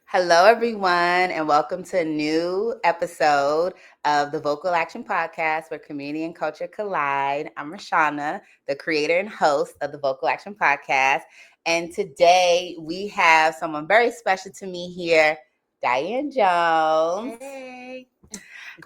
Hello, everyone, and welcome to a new episode of the Vocal Action Podcast where community and culture collide. I'm Rashana, the creator and host of the Vocal Action Podcast. And today we have someone very special to me here, Diane Jones. Hey.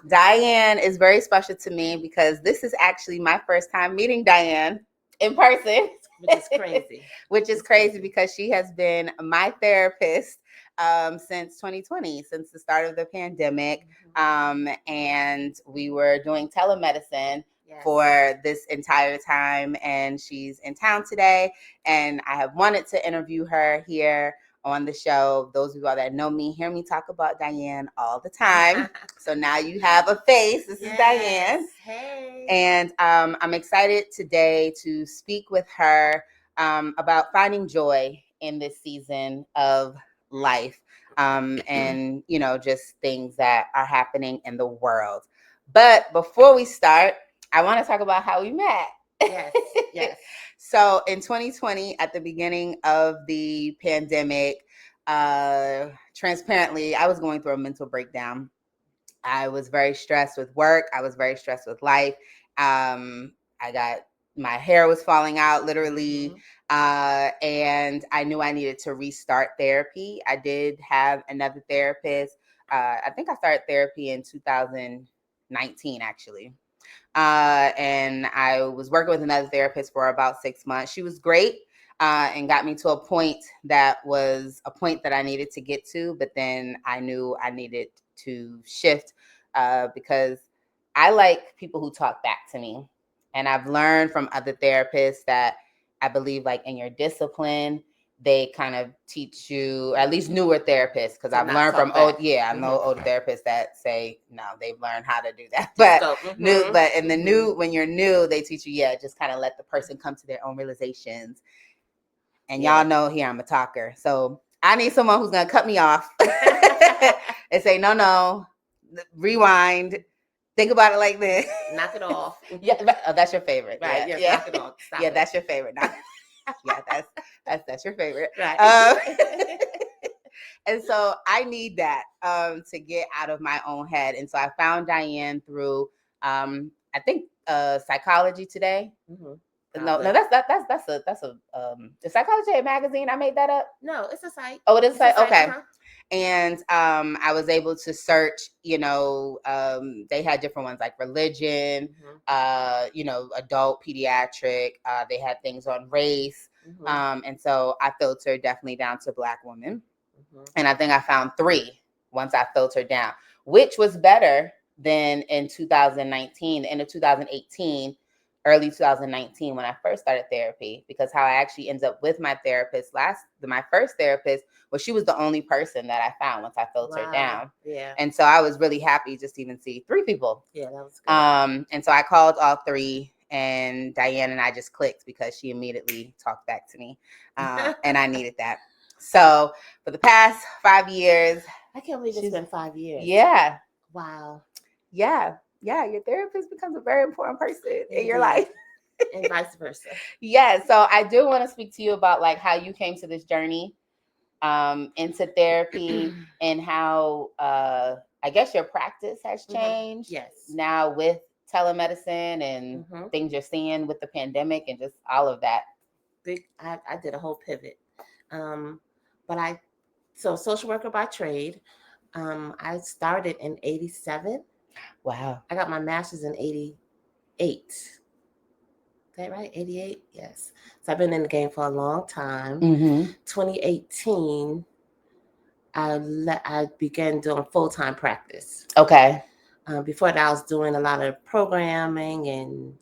Diane is very special to me because this is actually my first time meeting Diane in person. Which is crazy. Which is crazy because she has been my therapist since 2020, since the start of the pandemic. And we were doing telemedicine for this entire time. And she's in town today. And I have wanted to interview her here on the show. Those of you all that know me, hear me talk about Diane all the time. So now you have a face. This is Diane. Hey. And I'm excited today to speak with her about finding joy in this season of life and, you know, just things that are happening in the world. But before we start, I want to talk about how we met. Yes. So in 2020, at the beginning of the pandemic, transparently, I was going through a mental breakdown. I was very stressed with work. I was very stressed with life. My hair was falling out literally. And I knew I needed to restart therapy. I did have another therapist. I think I started therapy in 2019, actually. And I was working with another therapist for about 6 months. She was great and got me to a point that was a point that I needed to get to. But then I knew I needed to shift because I like people who talk back to me. And I've learned from other therapists that I believe, like, in your discipline, they kind of teach you, or at least newer therapists, because I've learned from older therapists that say no, they've learned how to do that. But in the new, when you're new, they teach you, just kind of let the person come to their own realizations. And y'all know here I'm a talker, so I need someone who's gonna cut me off and say no, rewind. Think about it like this. Knock it off. That's your favorite. Right. Yeah. Knock it off. Stop it. That's your favorite. That's your favorite. Right. And so I need that to get out of my own head. And so I found Diane through I think Psychology Today. No, that's a the Psychology Today magazine. I made that up. No, it's a site. Oh, it is a site. Okay. And I was able to search, they had different ones like religion, adult, pediatric. They had things on race. And so I filtered definitely down to Black women. And I think I found 3 once I filtered down, which was better than in 2019, end of 2018, early 2019 when I first started therapy, because how I actually ended up with my therapist my first therapist was she was the only person that I found once I filtered down. Yeah. And so I was really happy just to even see 3 people. Yeah, that was good. And so I called all 3, and Diane and I just clicked because she immediately talked back to me. And I needed that. So for the past 5 years. I can't believe it's been 5 years. Yeah. Wow. Yeah, your therapist becomes a very important person in your life. And vice versa. Yeah, so I do want to speak to you about like how you came to this journey into therapy and how I guess your practice has changed. Yes. Now with telemedicine and things you're seeing with the pandemic and just all of that. I did a whole pivot. So social worker by trade. I started in 1987. Wow. I got my master's in 1988. Is that right? 1988? Yes. So I've been in the game for a long time. 2018, I began doing full-time practice. Okay. Before that, I was doing a lot of programming and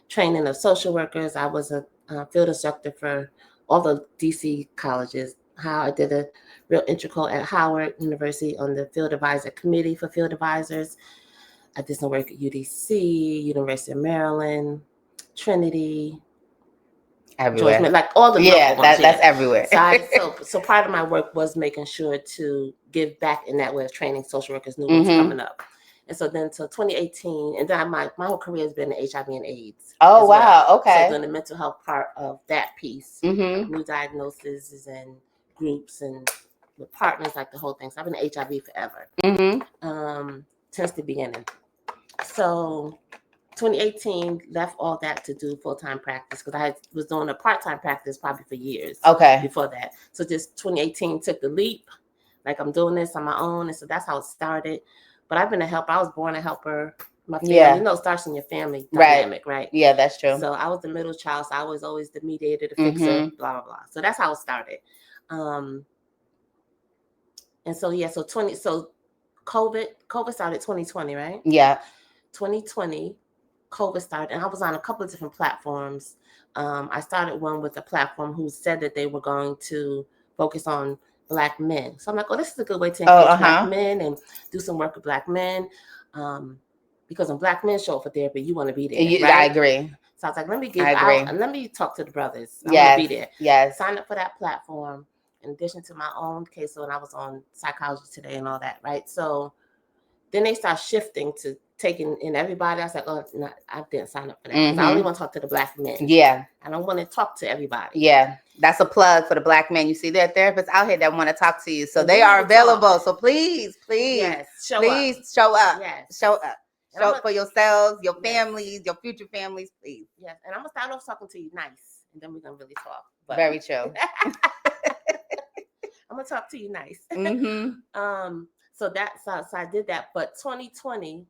training of social workers. I was a field instructor for all the DC colleges. I did a real integral at Howard University on the field advisor committee for field advisors. I did some work at UDC, University of Maryland, Trinity, everywhere. Georgia, like all the that's everywhere. So part of my work was making sure to give back in that way of training social workers, new ones coming up. And so then till 2018, and then my whole career has been in HIV and AIDS. Oh, wow. Well. Okay. So then the mental health part of that piece, new diagnoses and groups and with partners, like the whole thing. So I've been in HIV forever, since the beginning. So 2018, left all that to do full-time practice because I was doing a part-time practice probably for years. Okay. Before that. So just 2018 took the leap. Like I'm doing this on my own. And so that's how it started. But I've been a helper. I was born a helper. My family, it starts in your family dynamic, right? Yeah, that's true. So I was the middle child. So I was always the mediator, the fixer, blah, blah, blah. So that's how it started. And so, so COVID started 2020, right? Yeah. 2020, COVID started, and I was on a couple of different platforms. I started one with a platform who said that they were going to focus on Black men. So I'm like, oh, this is a good way to engage Black men and do some work with Black men. Because when Black men show up for therapy, you want to be there, right? I agree. So I was like, let me talk to the brothers. I want to be there. Yes. Sign up for that platform in addition to my own caseload. And I was on Psychology Today and all that, right? So then they start shifting to taking in everybody. I was like, oh, no, I didn't sign up for that. Because I only want to talk to the Black men. Yeah. I don't want to talk to everybody. Yeah. That's a plug for the Black men. You see, there are therapists out here that want to talk to you. So they are available. So please, yes, show up. Yes. Show up. Show up for yourselves, your families, your future families, please. Yes. And I'm going to start off talking to you nice. And then we're going to really talk. But very true. I'm going to talk to you nice. So I did that. But 2020,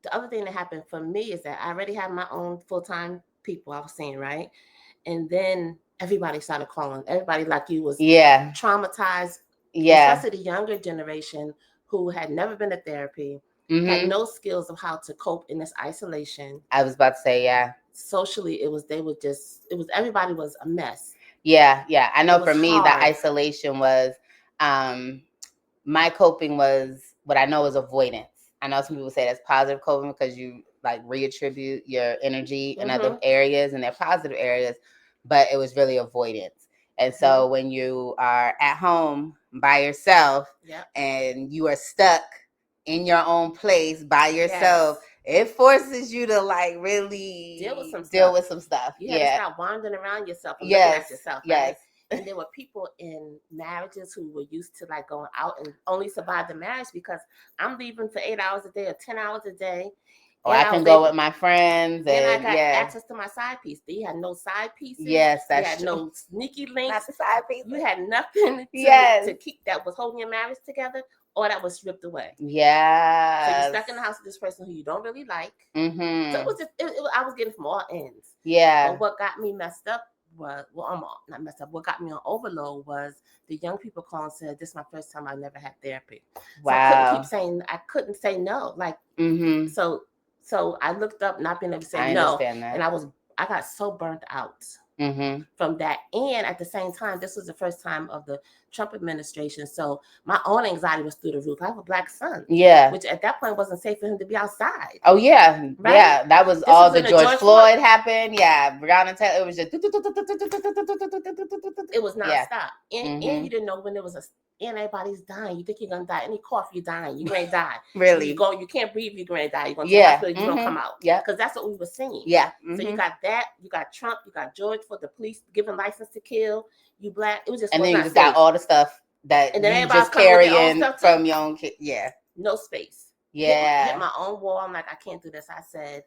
the other thing that happened for me is that I already had my own full-time people, I was saying, right? And then everybody started calling. Everybody like you was traumatized. Yeah. Especially the younger generation who had never been to therapy, had no skills of how to cope in this isolation. I was about to say, yeah. Socially, everybody was a mess. Yeah. I know for me, the isolation was, my coping was what I know is avoidance. I know some people say that's positive coping because you like reattribute your energy in other areas, and they're positive areas, but it was really avoidance. And so when you are at home by yourself and you are stuck in your own place by yourself, it forces you to like really deal with some stuff. You have to stop wandering around yourself and looking at yourself. Right? And there were people in marriages who were used to like going out and only survive the marriage because I'm leaving for 8 hours a day or 10 hours a day. Or I can go with my friends. And I got access to my side piece. They had no side pieces. Yes, that's true. You had no sneaky links. Not the side pieces. You had nothing to keep that was holding your marriage together, or that was stripped away. Yeah. So you're stuck in the house with this person who you don't really like. So it was just, I was getting from all ends. Yeah. But what got me messed up was, not messed up. What got me on overload was the young people calling and said, "This is my first time. I never had therapy." Wow. So I couldn't say no. Like, So I looked up, not being able to say no, and I got so burnt out from that. And at the same time, this was the first time of the Trump administration, so my own anxiety was through the roof. I have a Black son, which at that point wasn't safe for him to be outside. Oh yeah, right? Yeah, that was all the George Floyd happened. Yeah, Breonna Taylor. It was just. It was nonstop, and you didn't know when there was and everybody's dying. You think you're gonna die. Any cough, you're dying. You're gonna die. Really? You can't breathe. You're gonna die. You're gonna to the hospital. You don't come out. Yeah, because that's what we were seeing. Yeah. So you got that. You got Trump. You got George for the police giving license to kill. You Black. It was just. And then you just got all the stuff that and then you just carrying from your own kid. Yeah. No space. Yeah. Hit my own wall. I'm like, I can't do this. I said,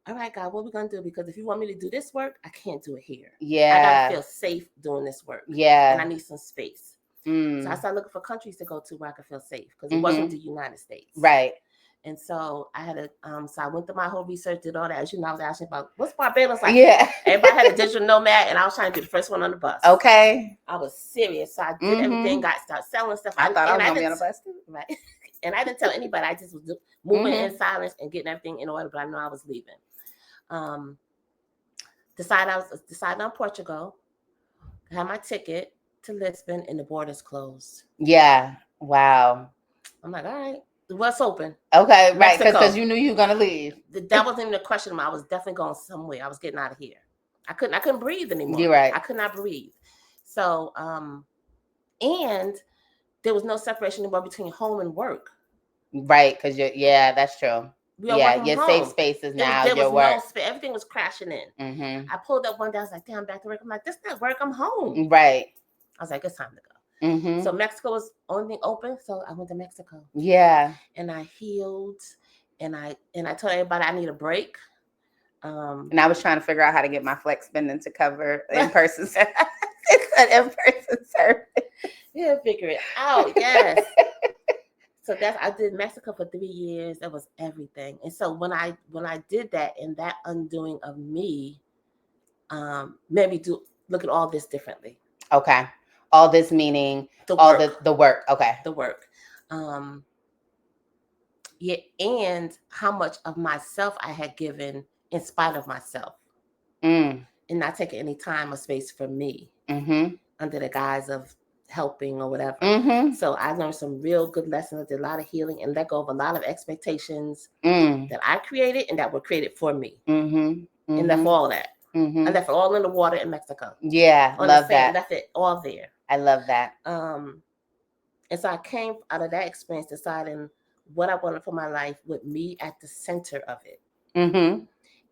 all right, God, what are we going to do? Because if you want me to do this work, I can't do it here. Yeah. I got to feel safe doing this work. Yeah. And I need some space. So I started looking for countries to go to where I could feel safe because it wasn't the United States. Right. And so I had so I went through my whole research, did all that. As you know, I was asking about what's Barbados like. Yeah. Everybody had a digital nomad, and I was trying to be the first one on the bus. Okay. I was serious. So I did everything, started selling stuff. I thought I was going to be on a bus too. Right. And I didn't tell anybody. I just was moving in silence and getting everything in order, but I know I was leaving. Decided on Portugal. I had my ticket to Lisbon, and the borders closed. Yeah. Wow. I'm like, all right, what's open? Okay, right, because you knew you were gonna leave. That wasn't even a question. I was definitely going somewhere. I was getting out of here. I couldn't breathe anymore. You're right. I could not breathe. So, and there was no separation anymore between home and work. Right, because that's true. Your safe spaces now. Your work. No space. Everything was crashing in. I pulled up one day. I was like, damn, I'm back to work. I'm like, this is not work. I'm home. Right. I was like, it's time to go. Mm-hmm. So Mexico was only thing open, so I went to Mexico. Yeah. And I healed, and I told everybody I need a break. And I was trying to figure out how to get my flex spending to cover in-person service. It's an in-person service. Yeah, figure it out. Yes. So I did Mexico for 3 years. That was everything. And so when I did that, and that undoing of me, made me look at all this differently. Okay. All this meaning The all work. the work. Okay. The work. Yeah, and how much of myself I had given in spite of myself, and not taking any time or space for me, under the guise of helping or whatever. So I learned some real good lessons. I did a lot of healing and let go of a lot of expectations that I created and that were created for me. And left all of that. I left it all in the water in Mexico. Yeah, on love the sand, that. left it all there. I love that. And so I came out of that experience deciding what I wanted for my life with me at the center of it.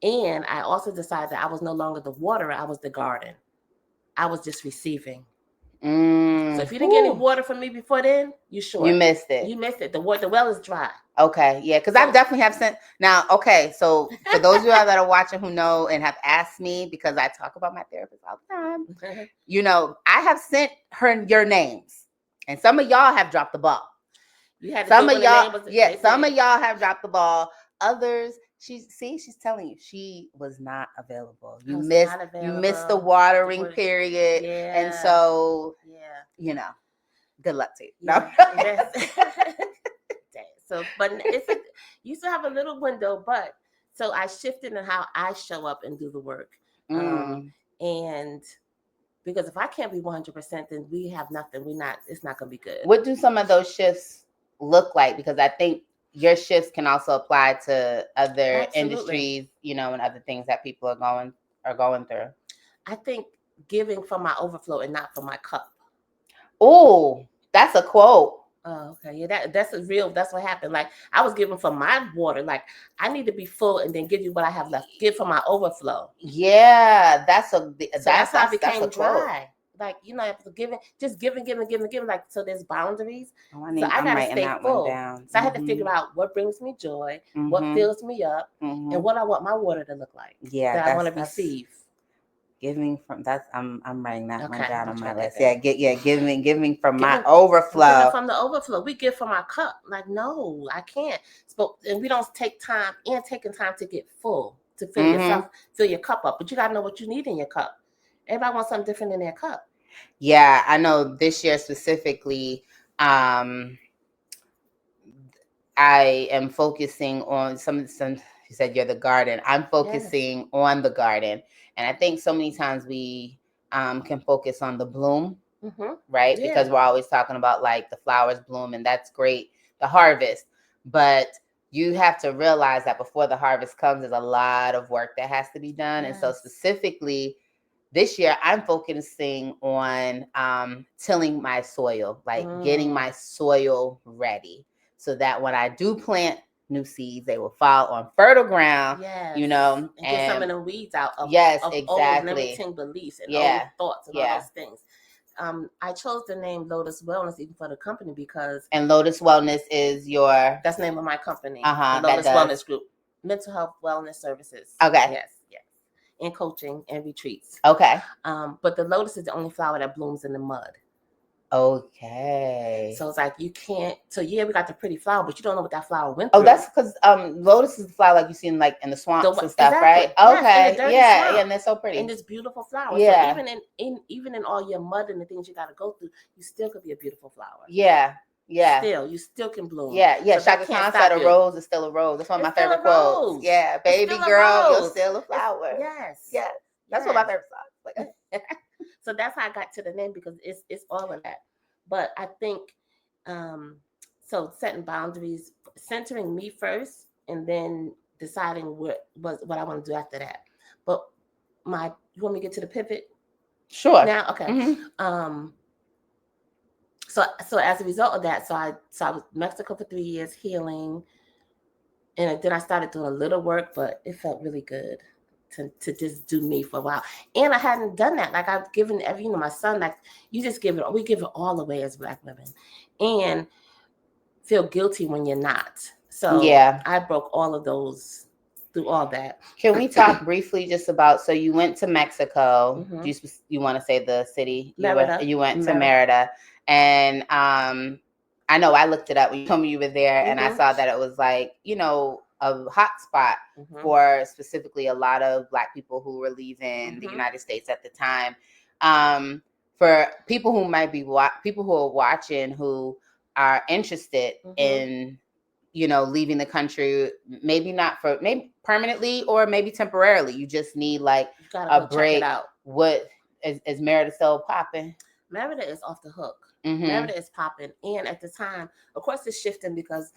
And I also decided that I was no longer the water, I was the garden. I was just receiving. So if you didn't get any water from me before then, you missed it. You missed it. The well is dry. Okay, yeah, because I definitely have sent. Now, okay, so for those of you that are watching who know and have asked me, because I talk about my therapist all the time, you know, I have sent her your names, and some of y'all have dropped the ball. You had some of y'all, some of y'all have dropped the ball. Others, she's telling you she was not available. You missed the watering period, and so you know, good luck to you. Yeah. So, but you still have a little window, but so I shifted in how I show up and do the work. And because if I can't be 100%, then we have nothing. It's not going to be good. What do some of those shifts look like? Because I think your shifts can also apply to other industries, you know, and other things that people are going through. I think giving from my overflow and not from my cup. Oh, that's a quote. Oh, okay. Yeah, that's what happened. Like I was giving from my water. Like I need to be full and then give you what I have left. Give from my overflow. Yeah, that's how I became dry. Like, you know, I was giving. Like, so there's boundaries. So I gotta stay full. So I had to figure out what brings me joy, what fills me up, and what I want my water to look like. Yeah, that I want to receive. Giving from I'm writing that one down on my list. Giving from my overflow. Giving from the overflow. We give from our cup. Like, no, I can't. So, and we don't take time and taking time to get full, to fill yourself, fill your cup up. But you gotta know what you need in your cup. Everybody wants something different in their cup. Yeah, I know this year specifically, I am focusing on some you said you're the garden. I'm focusing on the garden. And I think so many times we can focus on the bloom, right? Yeah. Because we're always talking about like the flowers bloom, and that's great, the harvest. But you have to realize that before the harvest comes, there's a lot of work that has to be done. Yes. And so specifically this year, I'm focusing on tilling my soil, like getting my soil ready so that when I do plant new seeds, they will fall on fertile ground, you know, and get some of the weeds out of, exactly. old limiting beliefs and old thoughts and all those things. I chose the name Lotus Wellness even for the company because... And Lotus Wellness is that's the name of my company. The Lotus Wellness Group. Mental health wellness services. Okay. Yes. And coaching and retreats. Okay. But the lotus is the only flower that blooms in the mud. Okay. So it's like you can't. So we got the pretty flower, but you don't know what that flower went through. Oh, that's because lotus is the flower like you see in like in the swamps and stuff, right? Okay. Yeah, and they're so pretty. And this beautiful flower. Yeah. So even in all your mud and the things you got to go through, you still could be a beautiful flower. Yeah. Yeah. You still can bloom. Yeah. So Shaka Khan said a rose is still a rose. That's one of my favorite quotes. Yeah. Baby girl, you're still a flower. Yes. That's one of my favorite songs. So that's how I got to the name because it's all of that. But I think so setting boundaries, centering me first, and then deciding what I want to do after that. But you want me to get to the pivot? Sure. Now, okay. So as a result of that, I was in Mexico for 3 years healing, and then I started doing a little work, but it felt really good. to just do me for a while. And I hadn't done that. Like I've given my son, like we give it all away as Black women, and feel guilty when you're not. So I broke all of those through all that. Can we talk briefly just about, so you went to Mexico. Mm-hmm. You want to say the city? Merida. You went to Merida. And I know I looked it up when you told me you were there, and I saw that it was like, a hot spot for specifically a lot of Black people who were leaving the United States at the time. For people who might be people who are watching who are interested in leaving the country, maybe permanently or maybe temporarily. You just need like a break. What is Merida still popping? Merida is off the hook. Merida is popping, and at the time, of course, it's shifting because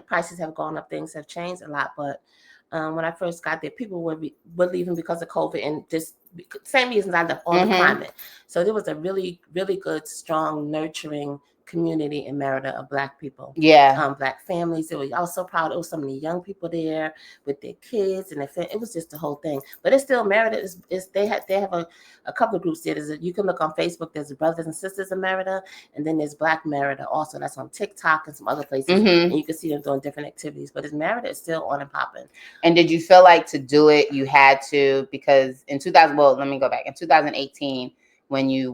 prices have gone up, things have changed a lot. But when I first got there, people were leaving because of COVID, and just same reasons I left, all the climate. So there was a really, really good, strong, nurturing community in Merida of Black people. Black families. I was so proud. There was so many young people there with their kids, and it was just the whole thing. But it's still Merida is they have a couple of groups there. You can look on Facebook. There's Brothers and Sisters of Merida, and then there's Black Merida also. That's on TikTok and some other places, and you can see them doing different activities. But Merida is still on and popping. And did you feel like to do it you had to, because in 2000, well, let me go back, in 2018 when you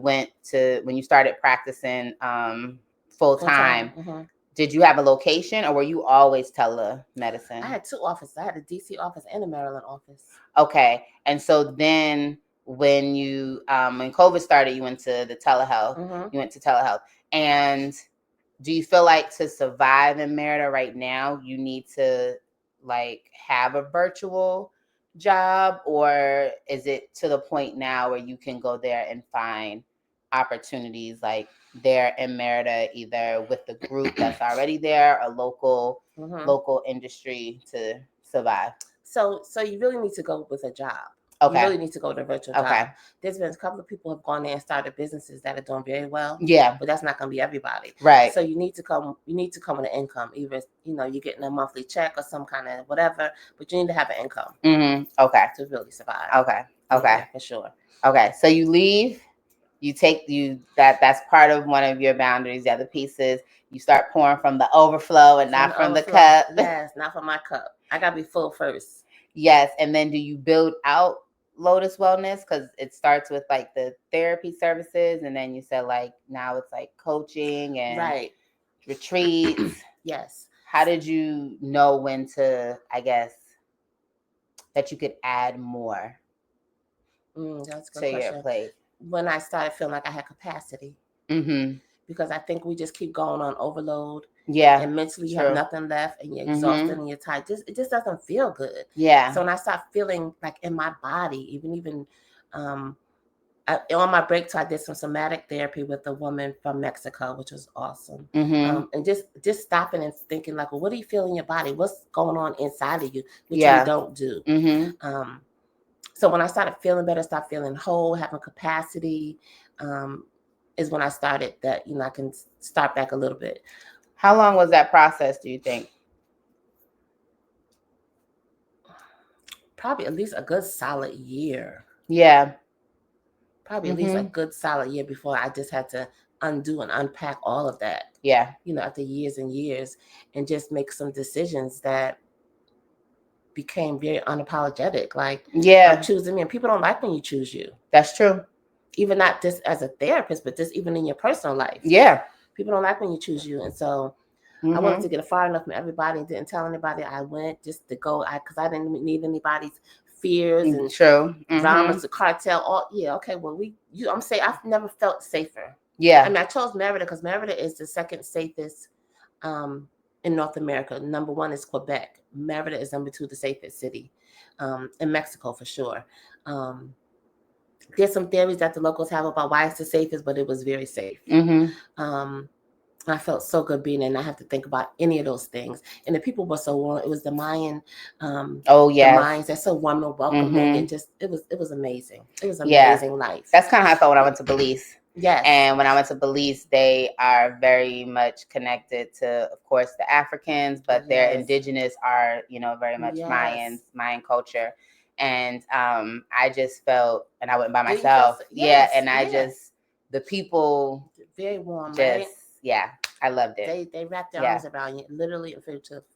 started practicing full time, did you have a location, or were you always telemedicine? I had two offices. I had a DC office and a Maryland office. Okay. And so then when when COVID started, you went to the telehealth. You went to telehealth. And do you feel like to survive in Merida right now, you need to like have a virtual job, or is it to the point now where you can go there and find opportunities like there in Merida, either with the group that's already there or local industry to survive? So you really need to go with a job. Okay. You really need to go to a virtual job. There's been a couple of people who have gone there and started businesses that are doing very well. Yeah. But that's not going to be everybody. Right. So you need to come with an income. Either, you're getting a monthly check or some kind of whatever, but you need to have an income. Okay. To really survive. Okay. Yeah, for sure. Okay. So you leave, that's part of one of your boundaries. The other pieces, you start pouring from the overflow and not from the cup. Yes, not from my cup. I got to be full first. Yes. And then do you build out Lotus Wellness? Because it starts with like the therapy services, and then you said like now it's like coaching and retreats. Yes. How did you know when to, I guess, that you could add more that's a good to question. your plate? When I started feeling like I had capacity. Because I think we just keep going on overload. Yeah. And mentally you have nothing left, and you're exhausted and you're tired. It just doesn't feel good. Yeah. So when I start feeling like in my body, even on my break time, I did some somatic therapy with a woman from Mexico, which was awesome. And just stopping and thinking like, well, what do you feel in your body? What's going on inside of you, which you don't do. So when I started feeling better, start feeling whole, having capacity, is when I started that, I can start back a little bit. How long was that process, do you think? Probably at least a good solid year. Yeah. Probably at least a good solid year before I just had to undo and unpack all of that. Yeah. After years and years, and just make some decisions that became very unapologetic. Like, I'm choosing me, and people don't like when you choose you. That's true. Even not just as a therapist, but just even in your personal life. Yeah. People don't like when you choose you. And so I wanted to get far enough from everybody and didn't tell anybody. I went just to go, because I didn't need anybody's fears and dramas, the cartel. I'm saying I've never felt safer. Yeah. I mean, I chose Merida because Merida is the second safest in North America. Number one is Quebec. Merida is number two, the safest city in Mexico for sure. There's some theories that the locals have about why it's the safest, but it was very safe. I felt so good being in. I have to think about any of those things. And the people were so warm. It was the Mayan. The Mayans. They're so warm and welcoming. And just it was amazing. It was amazing life. That's kind of how I felt when I went to Belize. Yes. And when I went to Belize, they are very much connected to, of course, the Africans, but their indigenous are, very much Mayan culture. And I just felt, and I went by Did you feel myself. so- Yeah, yes, and I yeah. just, the people Very warm, just, right? yeah, I loved it. They wrapped their Yeah. arms around you, literally and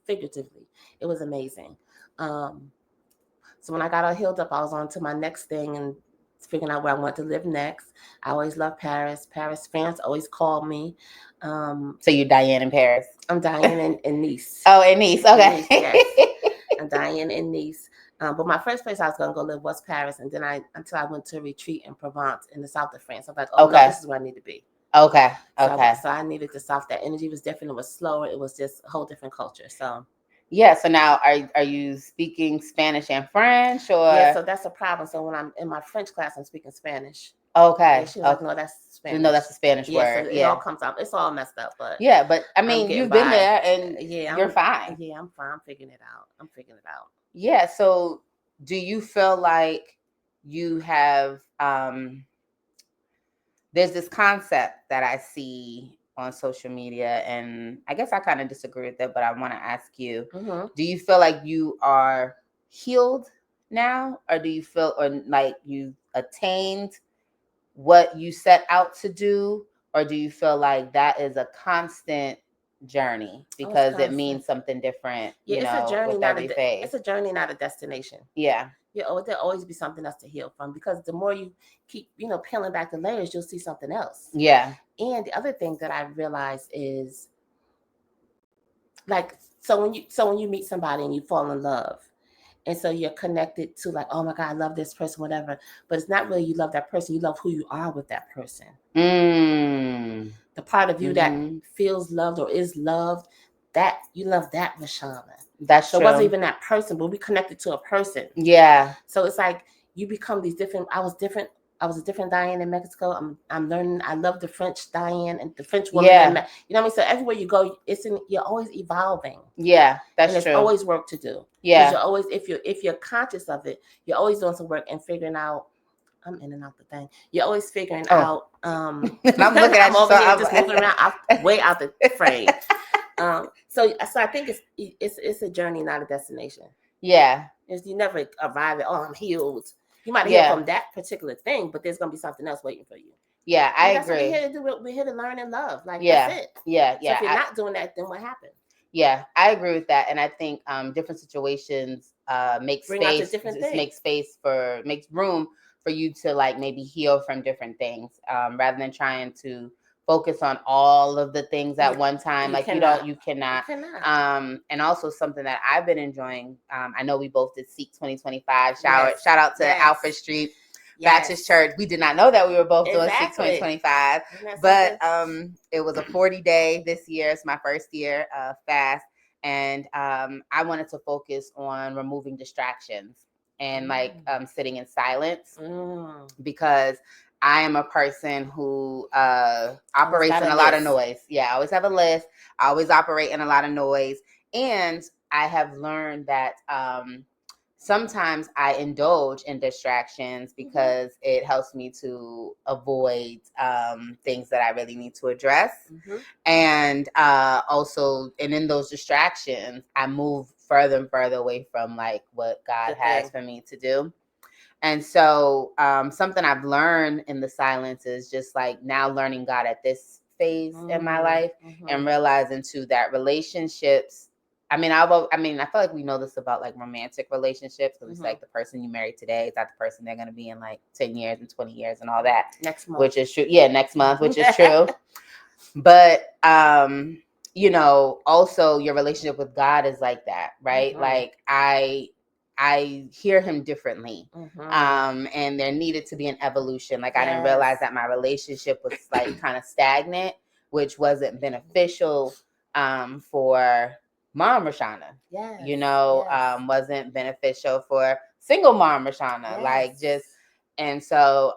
figuratively. It was amazing. So when I got all healed up, I was on to my next thing and figuring out where I wanted to live next. I always loved Paris. Paris fans always called me. So you Diane in Paris? I'm Diane in Nice. Oh, in Nice. Okay. Nice, yes. I'm Diane in Nice. But my first place I was going to go live was Paris. And then until I went to a retreat in Provence in the south of France. I was like, oh, no, this is where I need to be. Okay. Okay. So I needed the south. That energy was different. It was slower. It was just a whole different culture. So yeah. So now, are you speaking Spanish and French, or? Yeah, so that's a problem. So when I'm in my French class, I'm speaking Spanish. Okay. And she was like, no, that's Spanish. No, that's a Spanish yeah, word. So yeah. It all comes out. It's all messed up, but yeah. But I mean, you've been there, and you're fine. Yeah, I'm fine. I'm figuring it out. Yeah. So, do you feel like you have? There's this concept that I see on social media, and I guess I kind of disagree with it, but I want to ask you: do you feel like you are healed now, or do you feel, or like you attained what you set out to do, or do you feel like that is a constant journey because it means something different? Yeah, it's a journey, with every phase. It's a journey, not a destination. Yeah. There'll always be something else to heal from, because the more you keep, peeling back the layers, you'll see something else. Yeah. And the other thing that I realized is, like, so when you meet somebody and you fall in love, and so you're connected to, like, oh my God, I love this person, whatever. But it's not really you love that person. You love who you are with that person. The part of you that feels loved or is loved, that you love that, Rashana. That's so true. It wasn't even that person, but we connected to a person. Yeah. So it's like you become these different. I was different. I was a different Diane in Mexico. I'm learning. I love the French Diane and the French woman. Yeah. You know what I mean? So everywhere you go, you're always evolving. Yeah, that's true. And there's always work to do. Yeah. You're always, if you're conscious of it, you're always doing some work and figuring out. I'm in and out the thing. You're always figuring out. I'm looking at I'm over here just moving around, way out the frame. So I think it's a journey, not a destination. Yeah. You never arrive at, oh, I'm healed. You might heal from that particular thing, but there's gonna be something else waiting for you. Yeah, I agree. That's what we're here to do. We're here to learn and love. Like, yeah. That's it. Yeah. So if you're not doing that, then what happened? Yeah, I agree with that, and I think different situations makes room for you to, like, maybe heal from different things, rather than trying to focus on all of the things at one time. Like, you cannot. And also something that I've been enjoying. I know we both did Seek 2025. Shout out to Alfred Street Baptist Church. We did not know that we were both doing Seek 2025, but it was a 40-day this year. It's my first year fast, and I wanted to focus on removing distractions and sitting in silence, because I am a person who operates in a lot of noise. Yeah, I always have a list. I always operate in a lot of noise, and I have learned that sometimes I indulge in distractions because it helps me to avoid things that I really need to address. And also, and in those distractions, I move further and further away from, like, what God has for me to do. And so something I've learned in the silence is just, like, now learning God at this phase in my life, and realizing too that relationships, I feel like we know this about, like, romantic relationships, because it's like the person you marry today is not the person they're going to be in, like, 10 years and 20 years and all that. Next month. Which is true. Yeah, next month, which is true. But, also your relationship with God is like that, right? Like, I hear him differently. And there needed to be an evolution. Like, I didn't realize that my relationship was, like, kind of stagnant, which wasn't beneficial for Mom Rashana. Wasn't beneficial for single Mom Rashana. And so,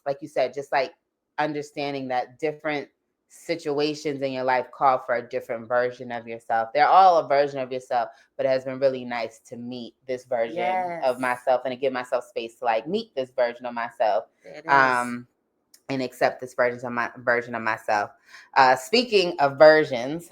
like you said, just, like, understanding that different situations in your life call for a different version of yourself. They're all a version of yourself, but it has been really nice to meet this version of myself, and to give myself space to, like, meet this version of myself. And accept this version of myself. Speaking of versions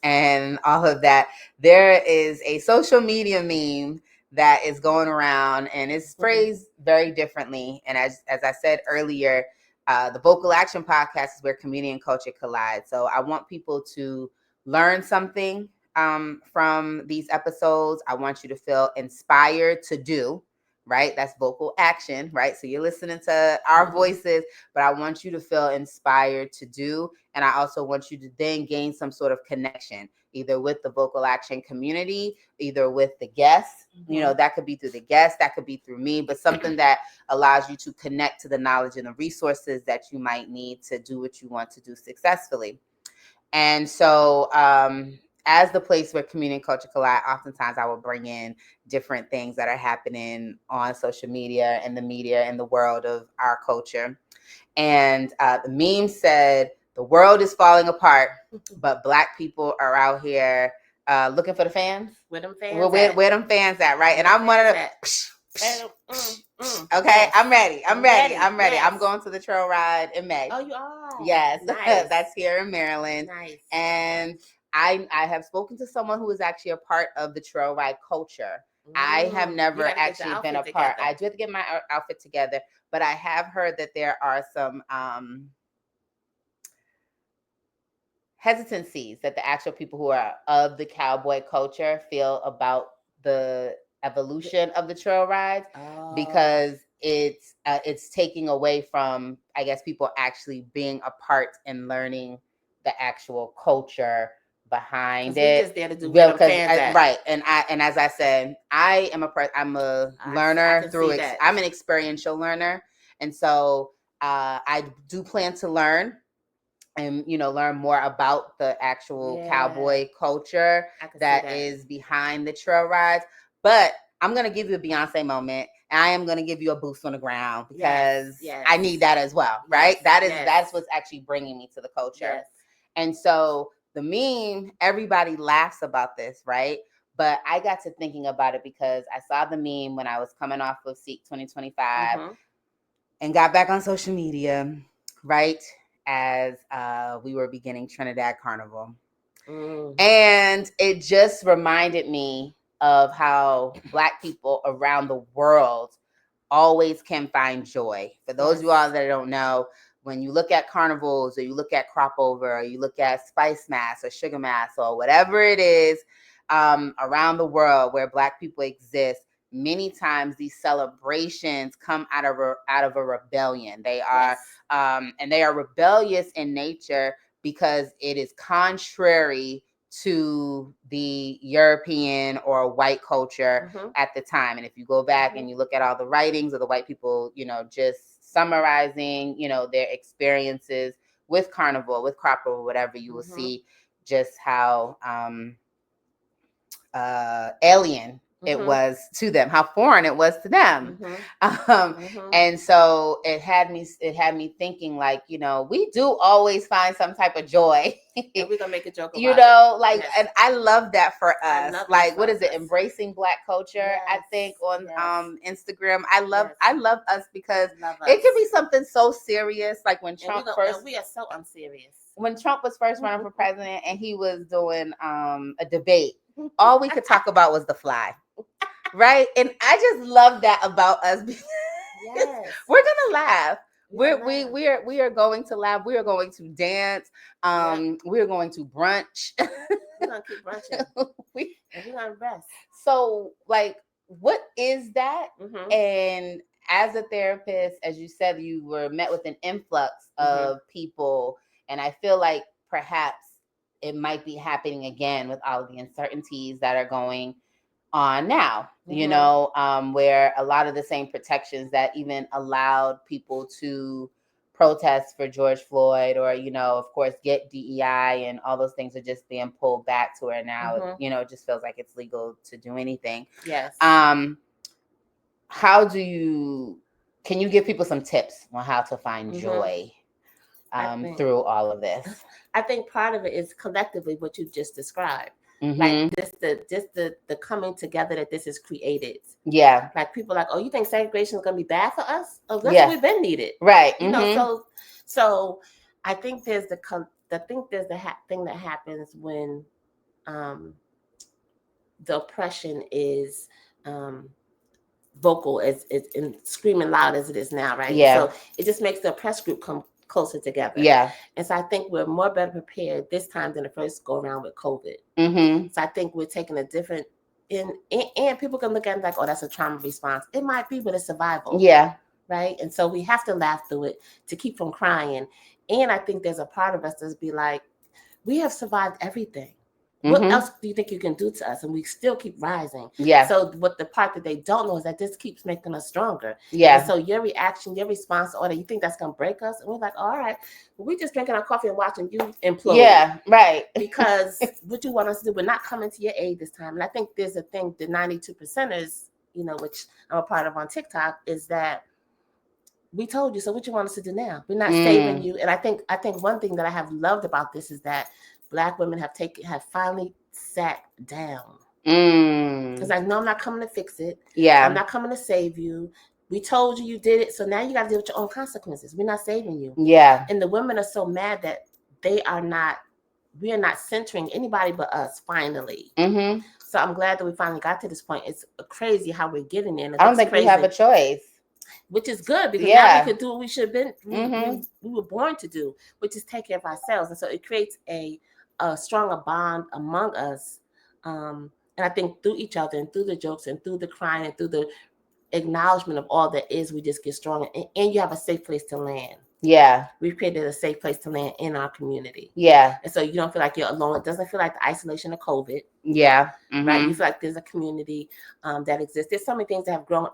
and all of that, there is a social media meme that is going around, and it's phrased very differently. And as I said earlier, the Vocal Action Podcast is where community and culture collide. So I want people to learn something from these episodes. I want you to feel inspired to do, right? That's vocal action, right? So you're listening to our voices, but I want you to feel inspired to do. And I also want you to then gain some sort of connection, either with the vocal action community, either with the guests. You know, that could be through the guests, that could be through me, but something that allows you to connect to the knowledge and the resources that you might need to do what you want to do successfully. And so, as the place where community and culture collide, oftentimes I will bring in different things that are happening on social media and the media and the world of our culture. And the meme said, "The world is falling apart, but Black people are out here looking for the fans." Where them fans where them fans at, right? And I'm one of the... Okay, yes. I'm ready. I'm ready. Yes. I'm going to the trail ride in May. Oh, you are? Yes. Nice. That's here in Maryland. Nice. And I have spoken to someone who is actually a part of the trail ride culture. I have never actually been a part. I do have to get my outfit together, but I have heard that there are some hesitancies that the actual people who are of the cowboy culture feel about the evolution of the trail rides, because it's taking away from, I guess, people actually being a part and learning the actual culture behind it. Just there to do where fans at. Right. And as I said, I'm a learner through I'm an experiential learner, and so I do plan to learn and learn more about the actual cowboy culture that is behind the trail rides. But I'm going to give you a Beyonce moment, and I am going to give you a boost on the ground, because I need that as well, right? That's what's actually bringing me to the culture. And so the meme, everybody laughs about this, right? But I got to thinking about it because I saw the meme when I was coming off of Seek 2025 and got back on social media, right, as we were beginning Trinidad Carnival. And it just reminded me of how Black people around the world always can find joy. For those of you all that don't know, when you look at carnivals, or you look at crop over, or you look at spice mass or sugar mass or whatever it is around the world where Black people exist, many times these celebrations come out of a rebellion. They are and they are rebellious in nature because it is contrary to the European or white culture at the time. And if you go back and you look at all the writings of the white people, just summarizing, their experiences with carnival, with crop over, whatever, you will see just how alien it was to them, how foreign it was to them. And so it had me thinking, like, we do always find some type of joy. And we're gonna make a joke about it. And I love that for us. Like, what is it? Embracing Black culture, I think, on Instagram. I love us because it can be something so serious, like when Trump we are so unserious. When Trump was first running for president and he was doing a debate, all we could talk about was the fly. Right? And I just love that about us. We're gonna laugh. We are going to laugh. We are going to dance. We are going to brunch. We're gonna keep brunching. And we're gonna rest. So, like, what is that? And as a therapist, as you said, you were met with an influx of people, and I feel like perhaps it might be happening again with all of the uncertainties that are going on now, where a lot of the same protections that even allowed people to protest for George Floyd, or, of course, get DEI and all those things, are just being pulled back to where now, it just feels like it's legal to do anything. Yes. Can you give people some tips on how to find joy through all of this? I think part of it is collectively what you just described. Like the coming together that this has created. Yeah. Like people like, oh, you think segregation is going to be bad for us? Oh, that's what we've been needed. Right. So I think there's the thing that happens when the oppression is um, vocal as and screaming loud as it is now, right? Yeah. So it just makes the press group come closer together. Yeah. And so I think we're more better prepared this time than the first go around with COVID. Mm-hmm. So I think we're taking a different and people can look at it like, oh, that's a trauma response. It might be, but it's survival. Yeah. Right. And so we have to laugh through it to keep from crying. And I think there's a part of us that's be like, we have survived everything. What Mm-hmm. else do you think you can do to us? And we still keep rising. Yeah. So what the part that they don't know is that this keeps making us stronger. Yeah. And so your reaction, your response, or you think that's gonna break us? And we're like, all right, well, we just drinking our coffee and watching you implode. Yeah, right. Because what you want us to do, we're not coming to your aid this time. And I think there's a thing, the 92%ers, which I'm a part of on TikTok, is that we told you, so what you want us to do now? We're not saving you. And I think one thing that I have loved about this is that Black women have finally sat down. Because I know I'm not coming to fix it. Yeah. I'm not coming to save you. We told you did it, so now you got to deal with your own consequences. We're not saving you. Yeah. And the women are so mad that we are not centering anybody but us, finally. Mm-hmm. So I'm glad that we finally got to this point. It's crazy how we're getting there. I don't think we have a choice. Which is good, because now we can do what we should have been, we were born to do, which is take care of ourselves. And so it creates a stronger bond among us. And I think through each other and through the jokes and through the crying and through the acknowledgement of all that is, we just get stronger. And you have a safe place to land. Yeah. We've created a safe place to land in our community. Yeah. And so you don't feel like you're alone. It doesn't feel like the isolation of COVID. Yeah. Mm-hmm. Right? You feel like there's a community that exists. There's so many things that have grown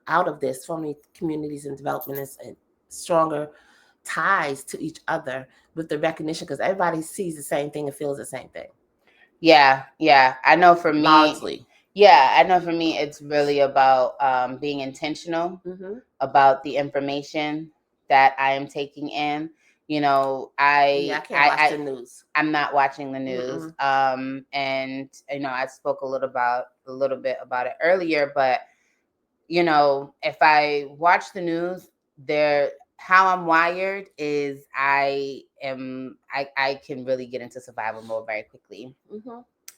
out of this, so many communities and development and stronger ties to each other with the recognition, because everybody sees the same thing and feels the same thing. Yeah. I know for me, largely. Yeah, I know for me, it's really about being intentional about the information that I am taking in. I can't watch the news. I'm not watching the news. And I spoke a little bit about it earlier, but if I watch the news, how I'm wired is I can really get into survival mode very quickly.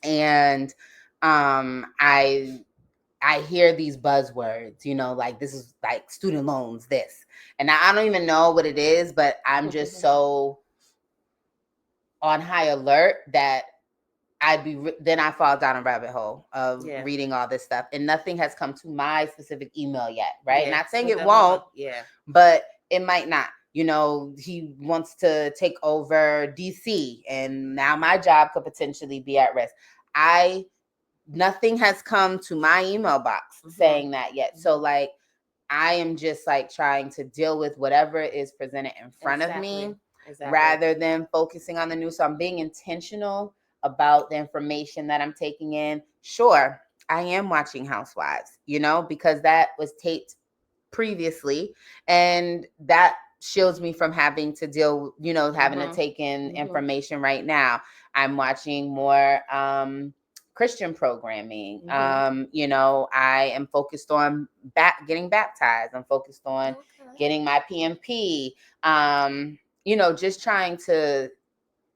And I hear these buzzwords, like this is like student loans, this, and I don't even know what it is, but I'm just so on high alert that then I fall down a rabbit hole of reading all this stuff, and nothing has come to my specific email yet, right? Yeah. Not saying it won't, but it might not. He wants to take over DC, and now my job could potentially be at risk. Nothing has come to my email box saying that yet. So like, I am just like trying to deal with whatever is presented in front of me rather than focusing on the news. So I'm being intentional about the information that I'm taking in. Sure, I am watching Housewives, because that was taped previously, and that shields me from having to deal, having to take in information right now. I'm watching more Christian programming. I am focused on getting baptized. I'm focused on getting my PMP. Just trying to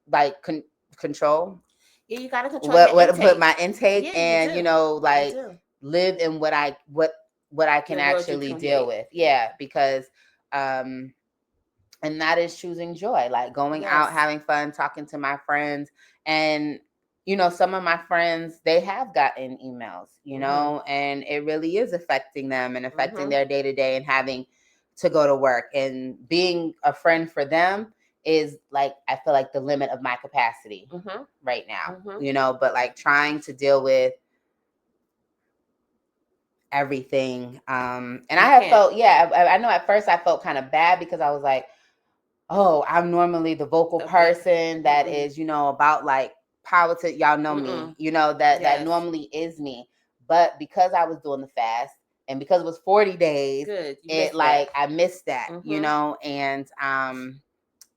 like control. Yeah, you gotta control what my intake, and live in what I can actually deal with. Yeah, because and that is choosing joy, like going out, having fun, talking to my friends. And some of my friends, they have gotten emails, and it really is affecting them and affecting their day-to-day, and having to go to work, and being a friend for them is like, I feel like the limit of my capacity right now, but like trying to deal with everything. And I have felt, I know at first I felt kind of bad, because I was like, oh, I'm normally the vocal person that is, about like politics. Y'all know me, that normally is me. But because I was doing the fast, and because it was 40 days, I missed that, and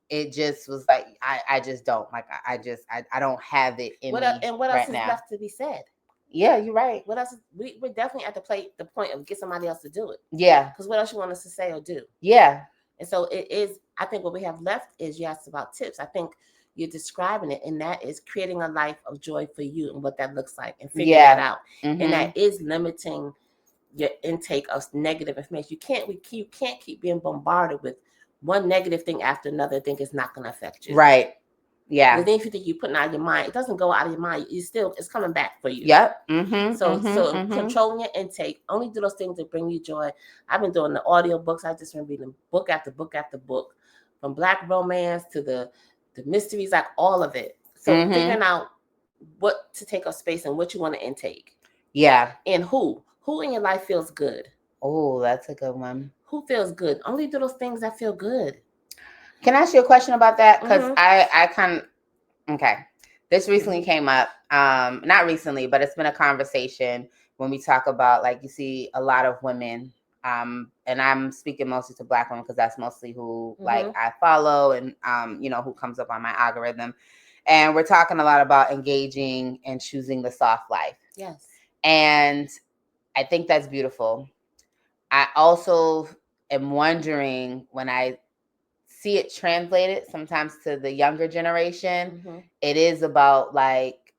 it just was like, I just don't like, I don't have it in me. And what else is left to be said? Yeah, you're right. What else? We're definitely at the point of get somebody else to do it. Yeah. Because what else you want us to say or do? Yeah. And so it is, I think what we have left is, you asked about tips. I think you're describing it, and that is creating a life of joy for you and what that looks like, and figuring Yeah. that out. And that is limiting your intake of negative information. You can't keep being bombarded with one negative thing after another. Think it's not going to affect you, Right. Yeah. Because then if you think you're putting out of your mind, it doesn't go out of your mind. It's coming back for you. Yep. So controlling your intake. Only do those things that bring you joy. I've been doing the audio books. I just been reading book after book after book, from Black romance to the mysteries, like all of it. So figuring out what to take up space and what you want to intake. Yeah. And who in your life feels good. Oh, that's a good one. Who feels good? Only do those things that feel good. Can I ask you a question about that? Because I kind of, okay. This recently came up. Not recently, but it's been a conversation when we talk about, like, you see a lot of women, and I'm speaking mostly to Black women because that's mostly who like I follow and who comes up on my algorithm. And we're talking a lot about engaging and choosing the soft life. Yes. And I think that's beautiful. I also am wondering, when I see it translated sometimes to the younger generation, it is about, like,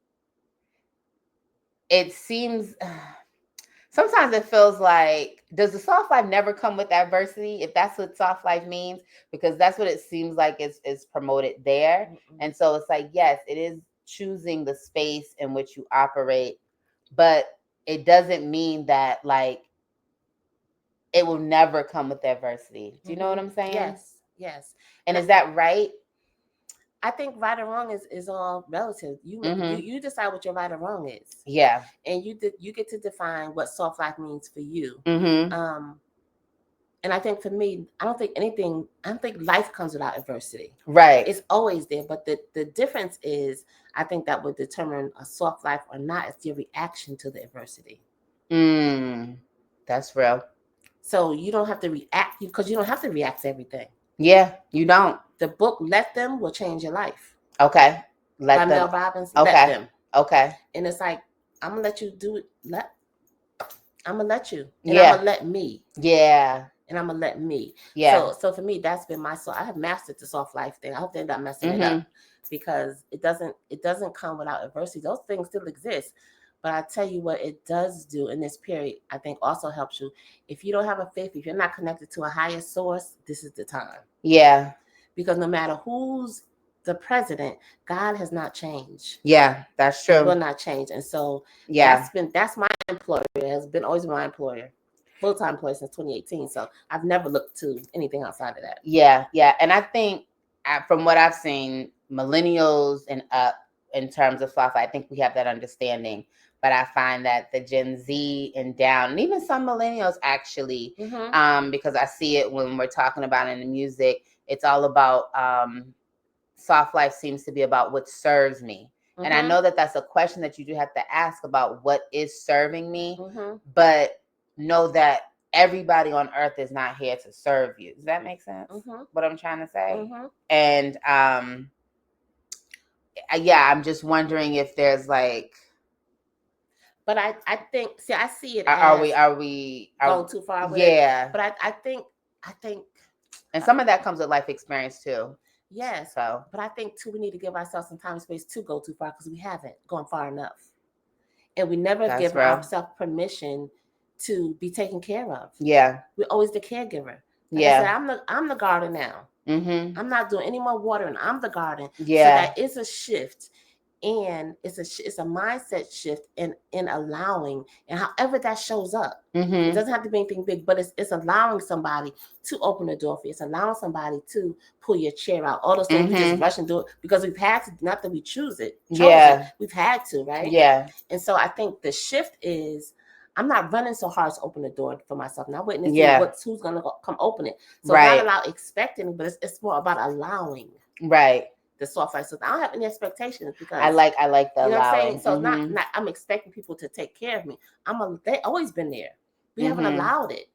it seems sometimes it feels like, does the soft life never come with adversity, if that's what soft life means? Because that's what it seems like is promoted there. And so it's like, yes, it is choosing the space in which you operate, but it doesn't mean that, like, it will never come with adversity. Do you know what I'm saying? Yes. And is that right? I think right or wrong is all relative. You decide what your right or wrong is. Yeah. And you get to define what soft life means for you. And I think for me, I don't think life comes without adversity. Right. It's always there. But the difference is, I think that would determine a soft life or not is your reaction to the adversity. That's real. So you don't have to react, because you don't have to react to everything. Yeah, you don't. The book Let Them will change your life. Okay. By Mel Robbins. Okay. Let Them. Okay. And it's like, I'm gonna let you do it. I'm gonna let you. And Yeah. I'm gonna let me. Yeah. And I'm gonna let me. Yeah. So for me, that's been my soul. I have mastered the soft life thing. I hope they end up messing it up, because it doesn't come without adversity. Those things still exist. But I tell you what it does do in this period, I think also helps you. If you don't have a faith, if you're not connected to a higher source, this is the time. Yeah. Because no matter who's the president, God has not changed. Yeah, that's true. It will not change. And so that's my employer. It has been always my employer. Full-time employee since 2018. So I've never looked to anything outside of that. Yeah. And I think, from what I've seen, millennials and up, in terms of soft life, I think we have that understanding. But I find that the Gen Z and down, and even some millennials actually, because I see it when we're talking about it in the music, it's all about, soft life seems to be about what serves me. And I know that that's a question that you do have to ask about what is serving me, but know that everybody on earth is not here to serve you. Does that make sense? What I'm trying to say? And yeah, I'm just wondering if there's, like, but I think, see, I see it are as we going too far with it. But I think and some of that comes with life experience too. Yes. So, but I think too, we need to give ourselves some time and space to go too far, because we haven't gone far enough, and we never give ourselves permission to be taken care of. Yeah. We're always the caregiver. Like I said, I'm the garden now. I'm not doing any more watering. I'm the garden. Yeah. So that is a shift, and it's a mindset shift in allowing, and however that shows up. It doesn't have to be anything big, but it's allowing somebody to open the door for you. It's allowing somebody to pull your chair out. All those things we just rush and do it because we've had to. Not that we choose it. We've had to, right? Yeah. And so I think the shift is, I'm not running so hard to open the door for myself. Not waiting to see who's going to come open it. So it's not about expecting, but it's more about allowing. Right. The soft life. So I don't have any expectations, because I like the you know allowing. What I'm saying? So not I'm expecting people to take care of me. They always been there. We haven't allowed it,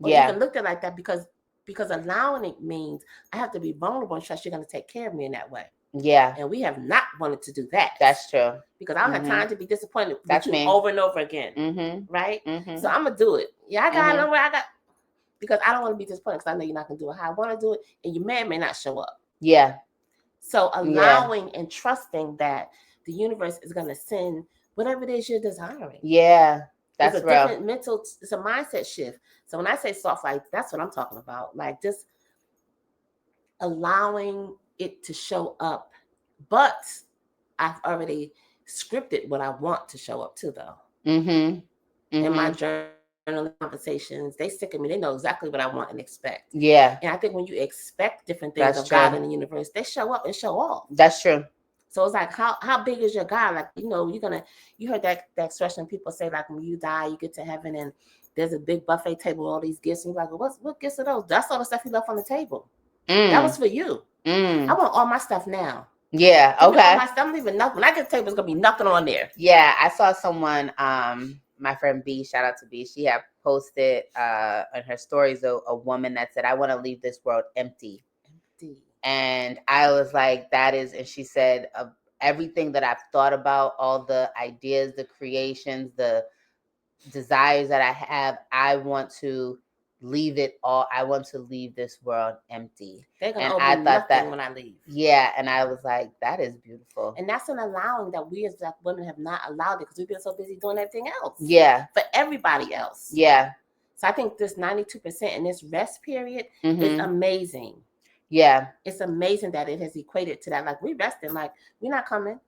or even looked at it like that, because allowing it means I have to be vulnerable and trust you're going to take care of me in that way. Yeah. And we have not wanted to do that. That's true. Because I don't have time to be disappointed with you over and over again. Right? So I'm going to do it. Yeah, I got it. I got, because I don't want to be disappointed, because I know you're not going to do it how I want to do it, and you may or may not show up. Yeah. So Yeah. allowing and trusting that the universe is going to send whatever it is you're desiring. Yeah. It's That's a real. different mental, it's a mindset shift. So when I say soft life, that's what I'm talking about. Like just allowing it to show up. But I've already scripted what I want to show up to, though. Mm-hmm. In my Mm-hmm. journaling conversations, they stick with me. They know exactly what I want and expect. And Yeah. I think when you expect different things of That's God in true. the universe, they show up and show off. That's true. So it's like, how big is your God? Like, you heard that expression people say, like, when you die, you get to heaven and there's a big buffet table with all these gifts. And you're like, well, what gifts are those? That's all the stuff you left on the table. That was Mm. for you. I Mm. want all my stuff now. Yeah. Give me all Okay. my stuff. I'm leaving nothing. When I get to the table, it's gonna be nothing on there. Yeah, I saw someone, my friend B, shout out to B, she had posted on her stories a woman that said, I want to leave this world empty. Empty. And I was like, that is, and she said, everything that I've thought about, all the ideas, the creations, the desires that I have, I want to leave it all. I want to leave this world empty. They're gonna And owe I me thought nothing that, when I leave. yeah, and I was like, that is beautiful. And that's an allowing that we as Black women have not allowed it because we've been so busy doing everything else. Yeah. For everybody else. Yeah. So I think this 92% in this rest period Mm-hmm. is amazing. Yeah. It's amazing that it has equated to that. Like, we resting, like, we're not coming.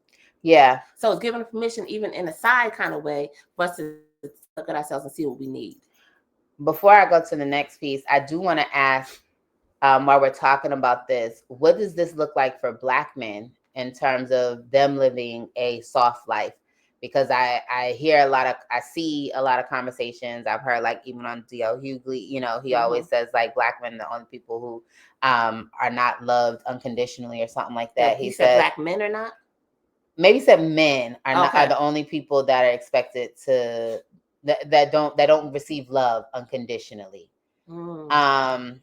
Yeah. So it's giving permission, even in a side kind of way, for us to look at ourselves and see what we need. Before I go to the next piece, I do want to ask, while we're talking about this, what does this look like for Black men in terms of them living a soft life? Because I see a lot of conversations. I've heard, like, even on D.L. Hughley, he always says, like, Black men are the only people who are not loved unconditionally or something like that. He He said said Black men are not? maybe said men are not Okay. are the only people that are expected to that don't receive love unconditionally. And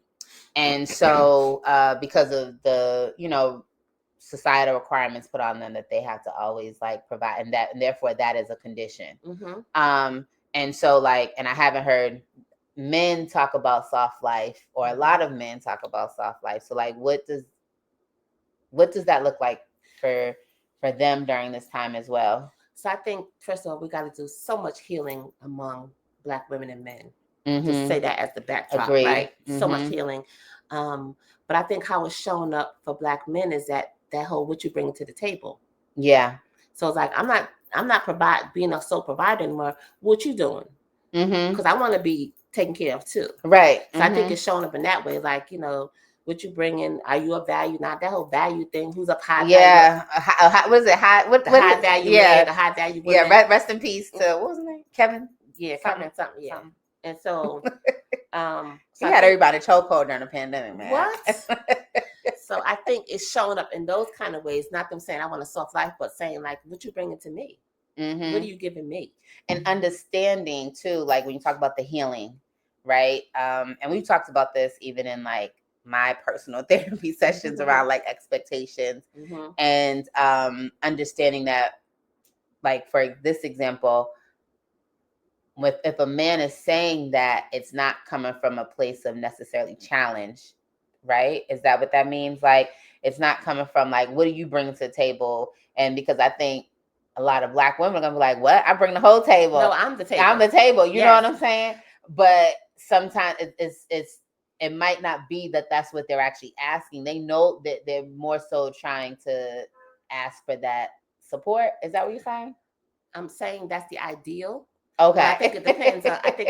so because of the societal requirements put on them that they have to always, like, provide, and therefore that is a condition. And so, like, and I haven't heard men talk about soft life, or a lot of men talk about soft life. So, like, what does that look like for them during this time as well? So I think, first of all, we got to do so much healing among Black women and men. Mm-hmm. Just say that as the backdrop, Agreed. right? Mm-hmm. So much healing. But I think how it's showing up for Black men is that whole what you bring to the table. Yeah. So it's like, I'm not being a sole provider anymore. What you doing? Because I want to be taken care of too. Right. So I think it's showing up in that way, like, what you bring in, are you a value? Not that whole value thing. Who's up high? Yeah. What is it? What high value man, the high value woman. Yeah. Rest in peace to, what was his name? Kevin. Yeah, Kevin something. Yeah. Something. And so, he had everybody chokehold during the pandemic, man. What? So I think it's showing up in those kind of ways. Not them saying I want a soft life, but saying, like, what you bringing to me? What are you giving me? And understanding too, like, when you talk about the healing, right? And we've talked about this even in, like, my personal therapy sessions around, like, expectations and understanding that, like, for this example, if a man is saying that, it's not coming from a place of necessarily challenge, right? Is that what that means? Like, it's not coming from, like, what do you bring to the table? And because I think a lot of Black women are gonna be like, what? I bring the whole table. No, I'm the table. I'm the table. You know what I'm saying? But sometimes it might not be that that's what they're actually asking. They know that they're more so trying to ask for that support. Is that what you're saying? I'm saying that's the ideal. Okay. But I think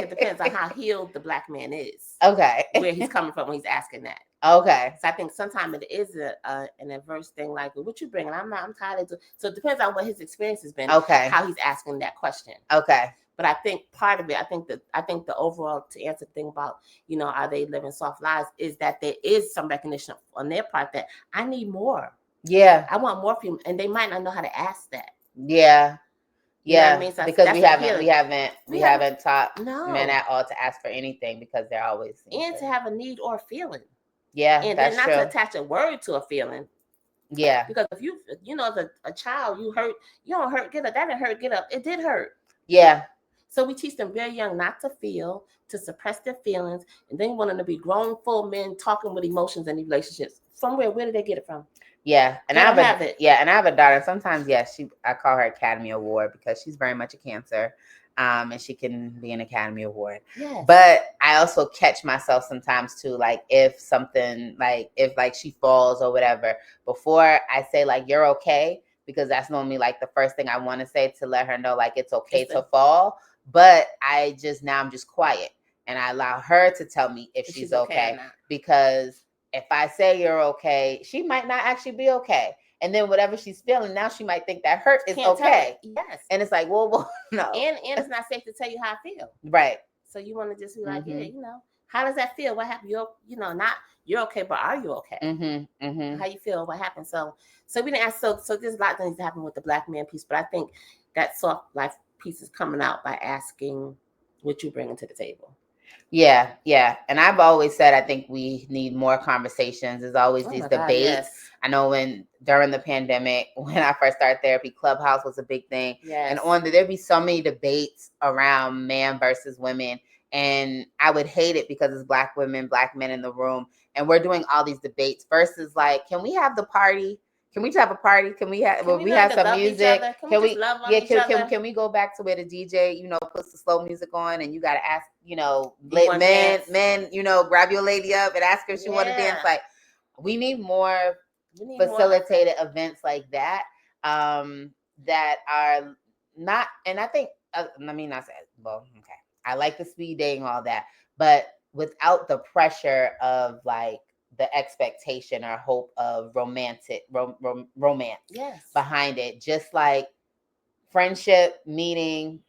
it depends on how healed the Black man is. Okay. Where he's coming from when he's asking that. Okay. So I think sometimes it is an adverse thing, like, what you bringing? I'm tired of. So it depends on what his experience has been. Okay. How he's asking that question. Okay. But I think part of it, I think the overall, to answer the thing about, are they living soft lives, is that there is some recognition on their part that I need more. Yeah. I want more from you, and they might not know how to ask that. Yeah. You know what I mean? So because we haven't taught men at all to ask for anything, because they're always to have a need or a feeling. Yeah, and that's then not true. to attach a word to a feeling. Yeah, because if as a child, you hurt, you don't hurt, get up. That didn't hurt, get up. It did hurt. Yeah. So we teach them very young not to feel, to suppress their feelings, and then we want them to be grown, full men talking with emotions and relationships. From where? Where did they get it from? Yeah, and They I don't have have it. and I have a daughter. Sometimes, I call her Academy Award because she's very much a Cancer, and she can be an Academy Award. Yes. But I also catch myself sometimes too, like if something, like if like she falls or whatever, before I say like you're okay, because that's normally like the first thing I want to say to let her know like it's okay to fall. But I'm just quiet and I allow her to tell me if she's okay or not. because if I say you're okay, she might not actually be okay. And then whatever she's feeling now, she might think that hurt is okay. Yes. And it's like, well, no. And it's not safe to tell you how I feel. Right. So you want to just be like, yeah, how does that feel? What happened? Not you're okay, but are you okay? How you feel? What happened? So we didn't ask. So there's a lot of things that happen with the Black man piece, but I think that soft life piece is coming out by asking what you bringing to the table. Yeah. And I've always said I think we need more conversations. There's always these debates. God, yes. I know during the pandemic, when I first started therapy, Clubhouse was a big thing. Yes. And there'd be so many debates around man versus women. And I would hate it because it's Black women, Black men in the room. And we're doing all these debates versus like, can we have the party? Can we just have a party? Can we have some music? Can we love on each other? Can we go back to where the DJ, puts the slow music on and you gotta ask, men, grab your lady up and ask her if she want to dance. Like we need more facilitated events like that, that are not, and I think let me not say, well, okay. I like the speed dating, all that, but without the pressure of like the expectation or hope of romantic romance behind it. Just like friendship, meeting,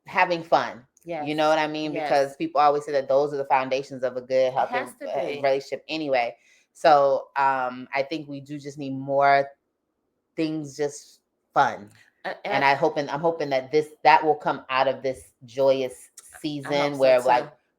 having fun. Yes. You know what I mean? Yes. Because people always say that those are the foundations of a good, healthy relationship anyway. So I think we do just need more things just fun. And I'm hoping that that will come out of this joyous season where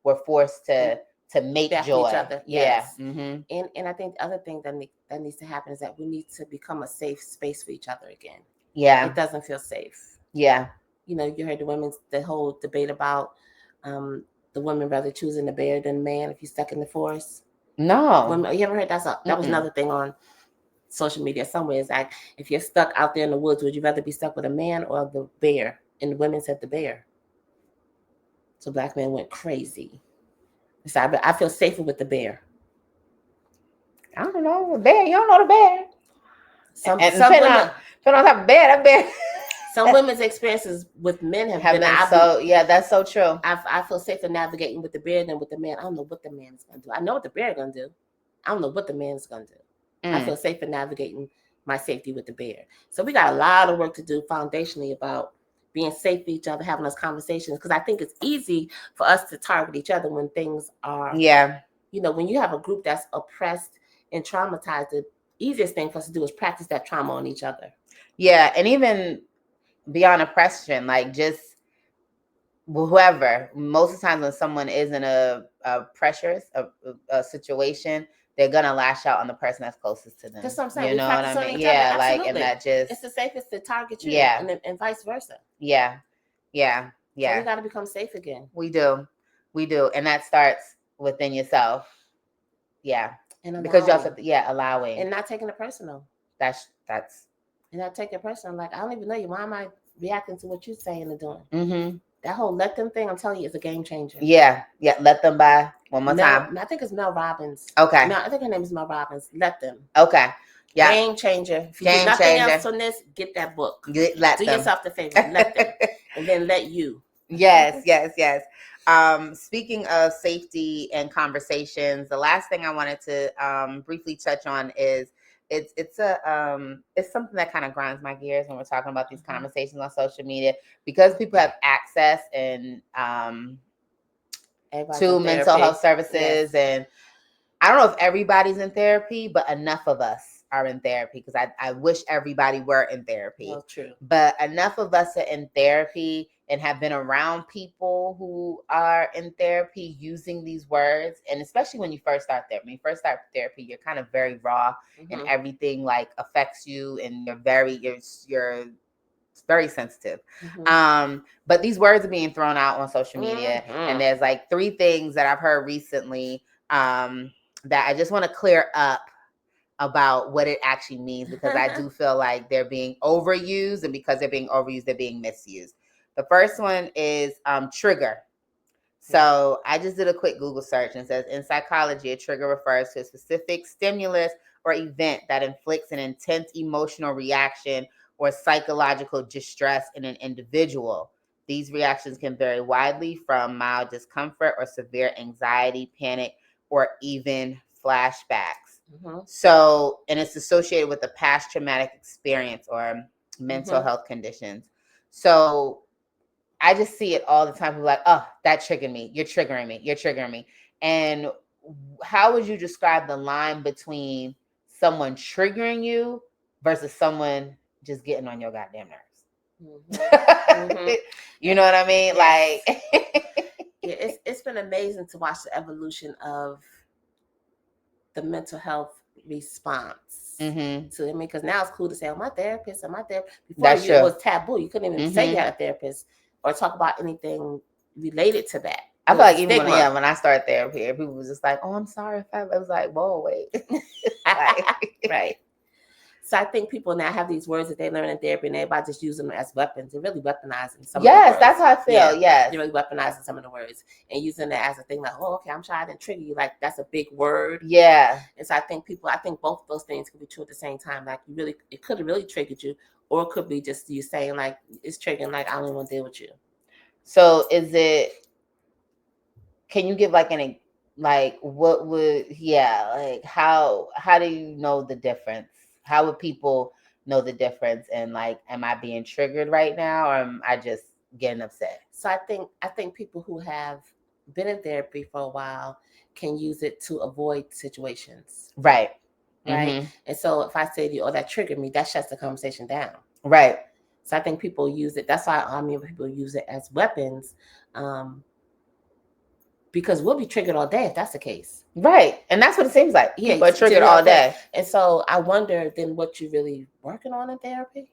we're forced to make joy. Each other. Yes. Yeah. Mm-hmm. And I think the other thing that needs to happen is that we need to become a safe space for each other again. Yeah. It doesn't feel safe. Yeah. You heard the whole debate about the women rather choosing the bear than the man if you're stuck in the forest. No. You ever heard that was another thing on social media somewhere. Is like, if you're stuck out there in the woods, would you rather be stuck with a man or the bear? And the women said the bear. So Black men went crazy. So I feel safer with the bear. I don't know. The bear. You don't know the bear. Some women, depending on type of bear, that bear. Some women's experiences with men have been that's so true. I feel safer navigating with the bear than with the man. I don't know what the man's gonna do. I know what the bear gonna do. I don't know what the man's gonna do. I feel safer navigating my safety with the bear. So we got a lot of work to do foundationally about being safe for each other, having those conversations. Because I think it's easy for us to target each other when things are, when you have a group that's oppressed and traumatized, the easiest thing for us to do is practice that trauma on each other. Yeah, and even beyond oppression, like just whoever, most of the times when someone is in a pressure, a situation, they're gonna lash out on the person that's closest to them. That's what I'm saying. You know what I mean? Yeah, like, and that just, it's the safest to target you. Yeah. And vice versa. Yeah. So we got to become safe again. We do. And that starts within yourself. Yeah. And because you also, allowing. And not taking it personal. That's. And not taking it personal. Like, I don't even know you. Why am I reacting to what you're saying and doing? Mm-hmm. That whole let them thing, I'm telling you, is a game changer. Yeah. Let them by one more time. I think it's Mel Robbins. Okay. I think her name is Mel Robbins. Let them. Okay. Yeah. Game changer. If you do nothing else on this, get that book. Do yourself the favor. Let them. And then let you. Yes. Speaking of safety and conversations, the last thing I wanted to briefly touch on is it's something that kind of grinds my gears when we're talking about these conversations on social media, because people have access and to mental health services. And I don't know if everybody's in therapy, but enough of us are in therapy, because I wish everybody were in therapy. Well, true. But enough of us are in therapy and have been around people who are in therapy using these words. And especially when you first start therapy. When you first start therapy, you're kind of very raw, and everything like affects you, and you're very sensitive. But these words are being thrown out on social media. And there's like 3 things that I've heard recently that I just want to clear up about what it actually means, because I do feel like they're being overused, and because they're being overused, they're being misused. The first one is trigger. So I just did a quick Google search, and it says in psychology, a trigger refers to a specific stimulus or event that inflicts an intense emotional reaction or psychological distress in an individual. These reactions can vary widely from mild discomfort or severe anxiety, panic, or even flashbacks. So, and it's associated with a past traumatic experience or mental health conditions. So I just see it all the time. People are like, oh, that triggered me. You're triggering me. You're triggering me. And how would you describe the line between someone triggering you versus someone just getting on your goddamn nerves? You know what I mean? Yes. Like, yeah, it's been amazing to watch the evolution of the mental health response to me, because now it's cool to say, "Oh, my therapist," or "my therapist." Before it was taboo. You couldn't even say you had a therapist or talk about anything related to that. I feel like even when I started therapy, people was just like, "Oh, I'm sorry if I was like, whoa, wait." Like, right. So I think people now have these words that they learn in therapy, and everybody just use them as weapons. They're really weaponizing some of the words. Yes, that's how I feel. Yes. They're really weaponizing some of the words and using it as a thing like, oh, okay, I'm trying to trigger you. Like, that's a big word. Yeah. And so I think both of those things could be true at the same time. Like, it could have really triggered you, or it could be just you saying, like, it's triggering, like, I don't even want to deal with you. So can you give like what would, like how do you know the difference? How would people know the difference? And like, am I being triggered right now, or am I just getting upset? So I think people who have been in therapy for a while can use it to avoid situations. Right. Right. And so if I say to you, oh, that triggered me, that shuts the conversation down. Right. So I think people use it. That's why people use it as weapons. Because we'll be triggered all day if that's the case. Right. And that's what it seems like. People are triggered all day. And so I wonder then what you're really working on in therapy.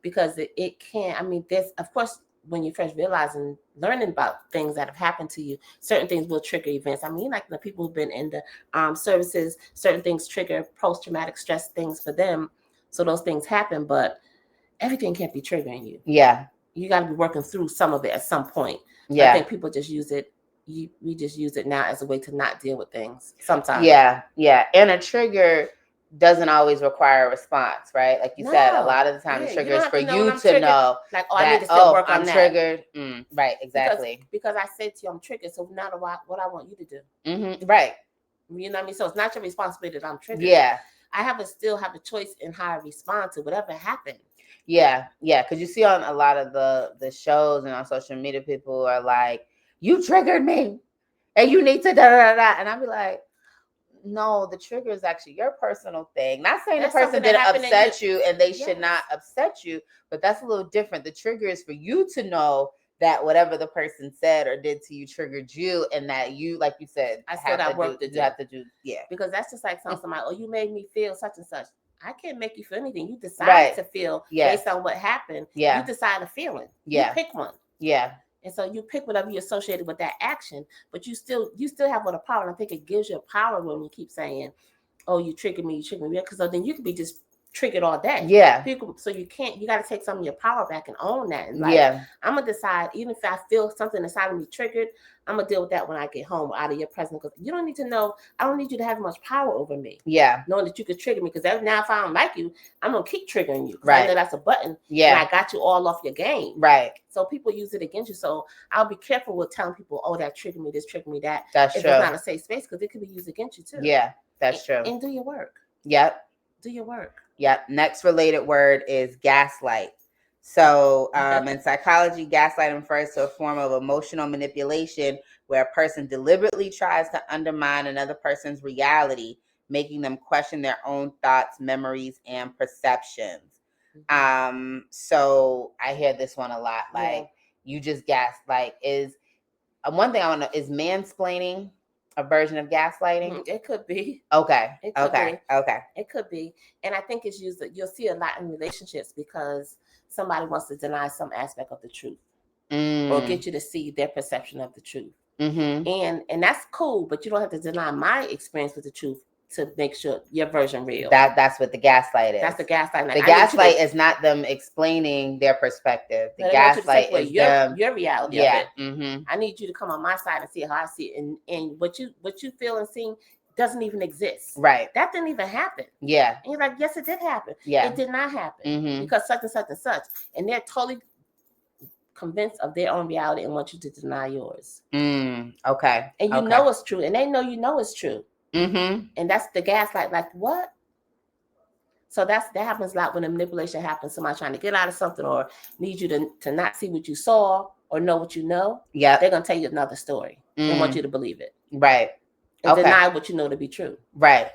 Because it can't, there's, of course, when you first realize and learning about things that have happened to you, certain things will trigger events. Like the people who've been in the armed services, certain things trigger post-traumatic stress things for them. So those things happen, but everything can't be triggering you. Yeah. You got to be working through some of it at some point. So yeah. I think people just use it. We just use it now as a way to not deal with things sometimes. Yeah. And a trigger doesn't always require a response, right? Like you said, a lot of the time the trigger is for you to know, like, oh, I need to still work on I'm that. Triggered. Right, exactly. Because I said to you, I'm triggered, so now what I want you to do. Right. You know what I mean? So it's not your responsibility that I'm triggered. Yeah. I still have a choice in how I respond to whatever happened. Yeah, because you see on a lot of the shows and on social media, people are like, you triggered me and you need to da. And I'll be like, no, the trigger is actually your personal thing. Not saying the person didn't upset you and they should not upset you, but that's a little different. The trigger is for you to know that whatever the person said or did to you triggered you, and that you, like you said, I still got work to do. You have to do, because that's just like telling somebody, oh, you made me feel such and such. I can't make you feel anything. You decide to feel based on what happened. You decide a feeling. You pick one. And so you pick whatever you associated with that action, but you still have what a power. And I think it gives you a power when you keep saying, oh, you triggered me, because so then you can be just triggered all day. So you got to take some of your power back and own that. And I'm gonna decide, even if I feel something inside of me triggered, I'm gonna deal with that when I get home, out of your presence. Because you don't need to know, I don't need you to have much power over me. Knowing that you could trigger me, because now if I don't like you, I'm gonna keep triggering you. I know that's a button. And I got you all off your game. So people use it against you. So I'll be careful with telling people, oh, that triggered me, this triggered me, that. That's true. It's not a safe space, because it could be used against you too. That's true. And do your work. Do your work. Next related word is gaslight. So in psychology, gaslighting refers to a form of emotional manipulation where a person deliberately tries to undermine another person's reality, making them question their own thoughts, memories, and perceptions. So I hear this one a lot. Like, you just gaslight. Is one thing I want to know, is mansplaining a version of gaslighting? It could be. Okay. It could be. And I think it's used, you'll see a lot in relationships, because somebody wants to deny some aspect of the truth or get you to see their perception of the truth. And that's cool, but you don't have to deny my experience with the truth to make sure your version real. That's what the gaslight is. That's the gaslight. The gaslight is not them explaining their perspective. The gaslight is them your reality of it. Mm-hmm. I need you to come on my side and see how I see it, and what you feel and see doesn't even exist. Right. That didn't even happen. Yeah. And you're like, yes, it did happen. Yeah. It did not happen because such and such and such, and they're totally convinced of their own reality and want you to deny yours. Okay. And you know it's true, and they know you know it's true. And that's the gaslight. Like, what? So that happens a lot when the manipulation happens. Somebody trying to get out of something or need you to not see what you saw or know what you know. Yeah. They're gonna tell you another story and want you to believe it. Right. And deny what you know to be true. Right.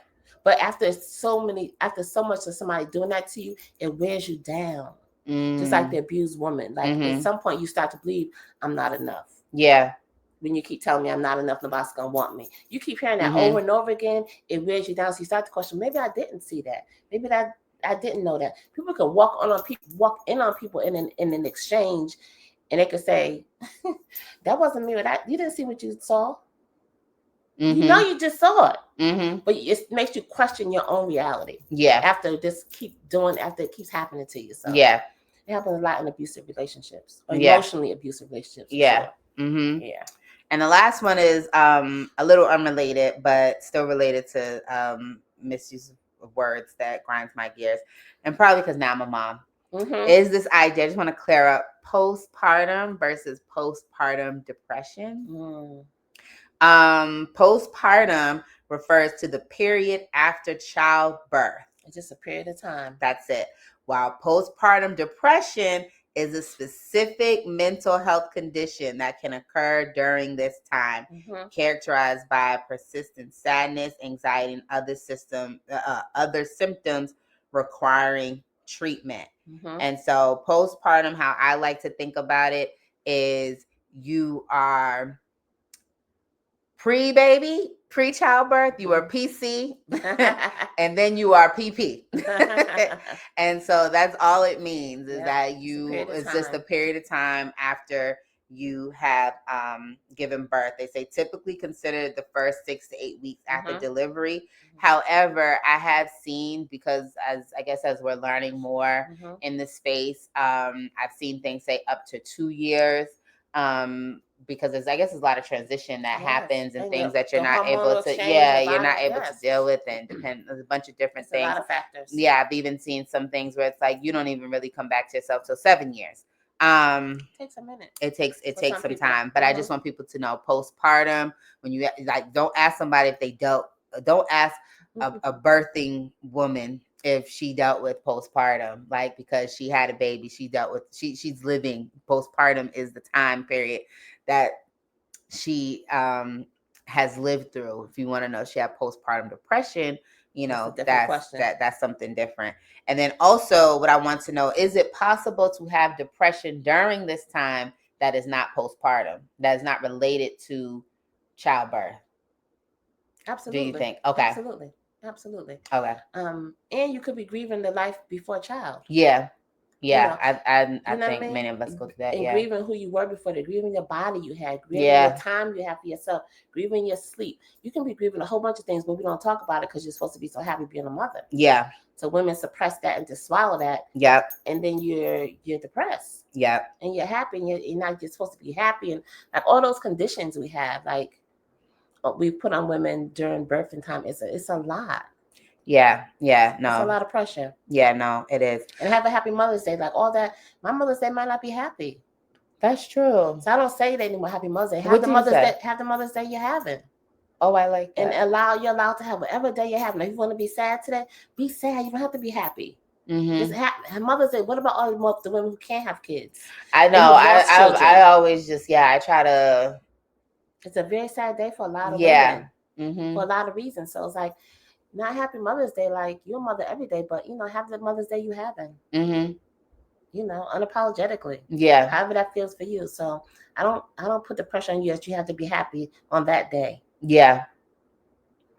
But after so much of somebody doing that to you, it wears you down. Just like the abused woman. Like at some point you start to believe I'm not enough. Yeah. When you keep telling me I'm not enough, nobody's gonna want me. You keep hearing that over and over again, it wears you down. So you start to question, maybe I didn't see that. Maybe that I didn't know that. People can walk in on people in an exchange, and they could say, that wasn't me, you didn't see what you saw. You know you just saw it. But it makes you question your own reality. Yeah. After it keeps happening to you. So yeah. It happens a lot in abusive relationships. Or emotionally abusive relationships. Yeah. Sure. Yeah. And the last one is a little unrelated, but still related to misuse of words that grinds my gears. And probably because now I'm a mom. Is this idea, I just want to clear up postpartum versus postpartum depression. Postpartum refers to the period after childbirth. It's just a period of time. That's it. While postpartum depression is a specific mental health condition that can occur during this time, characterized by persistent sadness, anxiety, and other symptoms requiring treatment. And so postpartum, how I like to think about it, is you are pre-baby, pre-childbirth, you are PC, and then you are PP. And so that's all it means is that it's just a period of time after you have given birth. They say typically consider the first 6 to 8 weeks after delivery. However, I have seen, because as we're learning more in the space, I've seen things say up to 2 years. Because there's a lot of transition that happens and things that you're not able to, you're not able to deal with, and there's a bunch of different things. A lot of factors. Yeah, I've even seen some things where it's like you don't even really come back to yourself till 7 years. It takes a minute. It takes some time, but I just want people to know postpartum. When you don't ask somebody if they don't ask a birthing woman if she dealt with postpartum, because she had a baby, she's living. Postpartum is the time period that she has lived through. If you want to know, she had postpartum depression, that's something different. And then also what I want to know, is it possible to have depression during this time that is not postpartum, that is not related to childbirth? Absolutely. Do you think? Okay. Absolutely. Okay. And you could be grieving the life before a child. Yeah. I think many of us go through that. And grieving who you were before, grieving your body you had, grieving the time you have for yourself, grieving your sleep. You can be grieving a whole bunch of things, but we don't talk about it because you're supposed to be so happy being a mother. Yeah. So women suppress that and just swallow that. Yep. And then you're depressed. Yep. And you're happy, and you're not just supposed to be happy, and all those conditions we have, we put on women during birthing time, it's a lot. Yeah, no. It's a lot of pressure. Yeah, no, it is. And have a happy Mother's Day, all that. My Mother's Day might not be happy. That's true. So I don't say it anymore. Happy Mother's Day. Have the Mother's Day you're having. Oh, I like that. And you're allowed to have whatever day you're having. If you want to be sad today, be sad. You don't have to be happy. Just have Mother's Day. What about all the women who can't have kids? I know. I always I try to. It's a very sad day for a lot of women. For a lot of reasons. So it's not happy Mother's Day, you're a mother every day, but have the Mother's Day you having. Unapologetically. Yeah. However that feels for you. So I don't put the pressure on you that you have to be happy on that day. Yeah.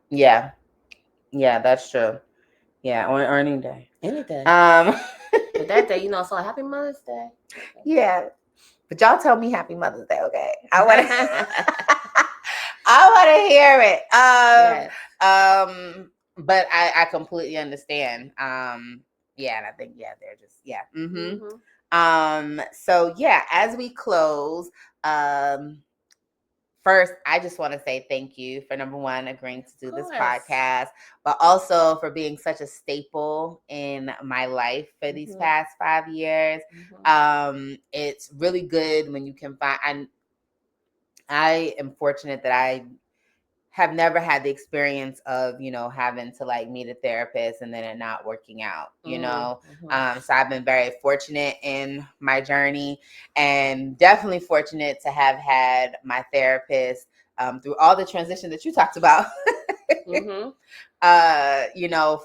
Yeah, that's true. Yeah, or any day. Any day. But that day, so happy Mother's Day. Yeah. But y'all tell me happy Mother's Day, okay? I want to hear it. but I completely understand. Yeah, and I think they're just So yeah, as we close, um first, I just want to say thank you for number one, agreeing to do this podcast, but also for being such a staple in my life for these past 5 years. It's really good when you can find. I am fortunate that I have never had the experience of, having to like meet a therapist and then it not working out, so I've been very fortunate in my journey, and definitely fortunate to have had my therapist through all the transition that you talked about.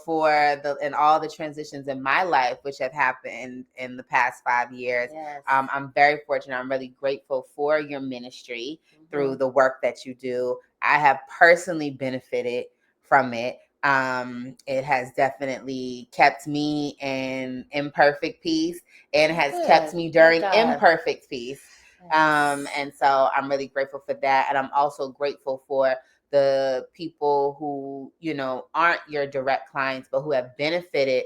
For and all the transitions in my life which have happened in the past 5 years. I'm very fortunate. I'm really grateful for your ministry through the work that you do. I have personally benefited from it. It has definitely kept me in imperfect peace, and has kept me during imperfect peace. And so I'm really grateful for that. And I'm also grateful for the people who, aren't your direct clients, but who have benefited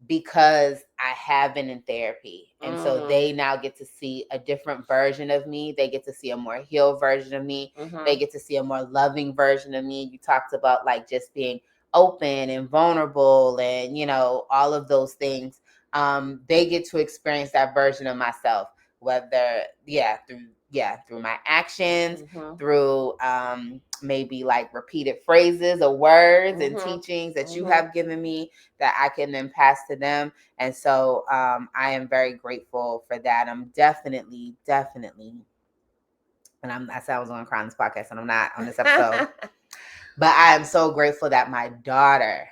because I have been in therapy. And so they now get to see a different version of me. They get to see a more healed version of me. They get to see a more loving version of me. You talked about like just being open and vulnerable and, all of those things. They get to experience that version of myself, whether, through my actions, through maybe like repeated phrases or words and teachings that you have given me that I can then pass to them. And so I am very grateful for that. I'm definitely, and I said I was going to cry on this podcast, and I'm not on this episode, but I am so grateful that my daughter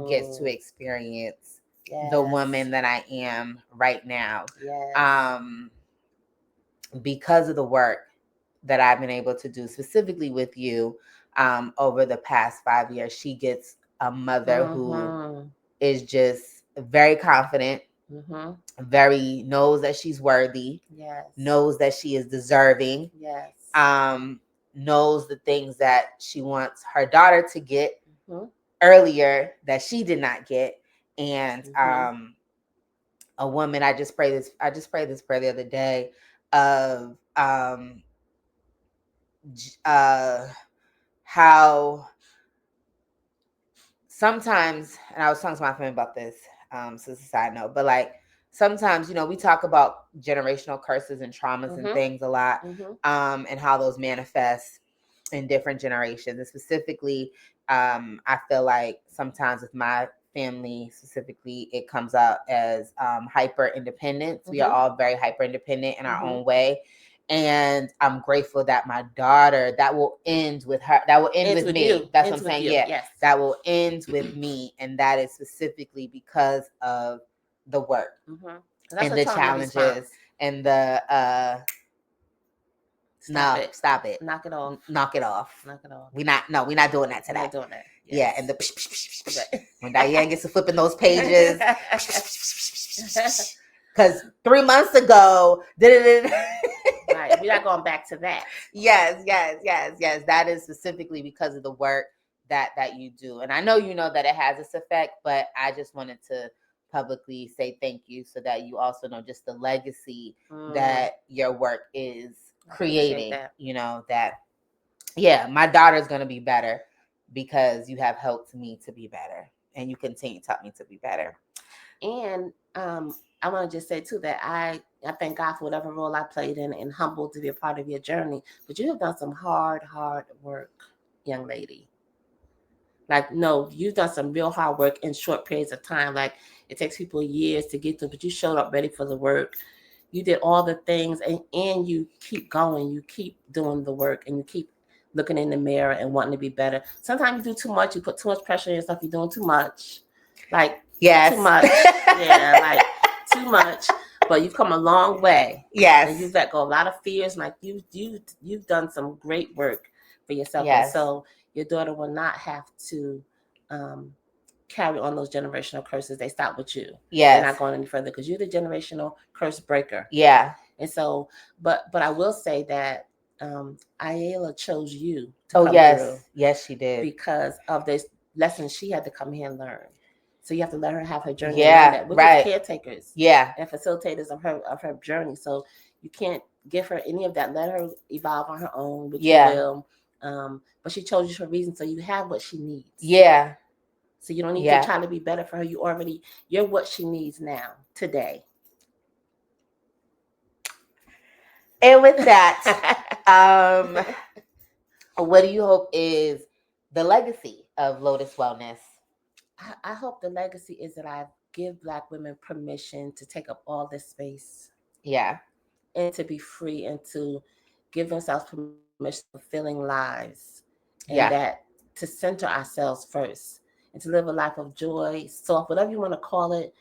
gets to experience the woman that I am right now. Because of the work that I've been able to do specifically with you over the past 5 years. She gets a mother who is just very confident, very knows that she's worthy, knows that she is deserving, knows the things that she wants her daughter to get earlier that she did not get. And a woman, I just prayed this prayer the other day of how sometimes, and I was talking to my friend about this, so it's a side note, but like sometimes, we talk about generational curses and traumas and things a lot, and how those manifest in different generations. And specifically, I feel like sometimes with my family specifically, it comes out as hyper independence. We are all very hyper independent in our own way. And I'm grateful that my daughter, that will end with her, that will end with me. You. That's ends what I'm saying. Yeah. Yes. That will end with me. And that is specifically because of the work and the challenges and the Stop it. Knock it off. Knock it off. Knock it off. We're not doing that today. We're not doing that. Yes. Yeah, and when Diane gets to flipping those pages. Because 3 months ago, right, we're not going back to that. Yes. That is specifically because of the work that you do. And I know that it has this effect, but I just wanted to publicly say thank you so that you also know just the legacy that your work is creating. My daughter's going to be better because you have helped me to be better, and you continue to help me to be better. And I want to just say too that I thank God for whatever role I played in, and humbled to be a part of your journey. But you have done some hard work, young lady. Like, no, you've done some real hard work in short periods of time. Like, it takes people years to get to, but you showed up ready for the work. You did all the things, and you keep going. You keep doing the work, and you keep looking in the mirror and wanting to be better. Sometimes you do too much. You put too much pressure on yourself. You're doing too much. Like, yes. Too much. Yeah, like too much. But you've come a long way. Yes. And you've let go a lot of fears. Like, you've done some great work for yourself. Yes. And so your daughter will not have to carry on those generational curses. They stop with you. Yes. They're not going any further because you're the generational curse breaker. Yeah. And so, but I will say that Ayala chose you to come yes. through. Yes, she did. Because of this lessons she had to come here and learn. So you have to let her have her journey and learn Yeah, that. We're just right. caretakers Yeah, and facilitators of her journey. So you can't give her any of that. Let her evolve on her own, which you yeah, will. But she chose you for a reason, so you have what she needs. yeah, So you don't need to yeah. try to be better for her. You're what she needs now, today. And with that, um, what do you hope is the legacy of Lotus Wellness? I hope the legacy is that I give Black women permission to take up all this space Yeah, and to be free and to give themselves permission to live fulfilling lives, and yeah, that to center ourselves first and to live a life of joy, soft, whatever you want to call it.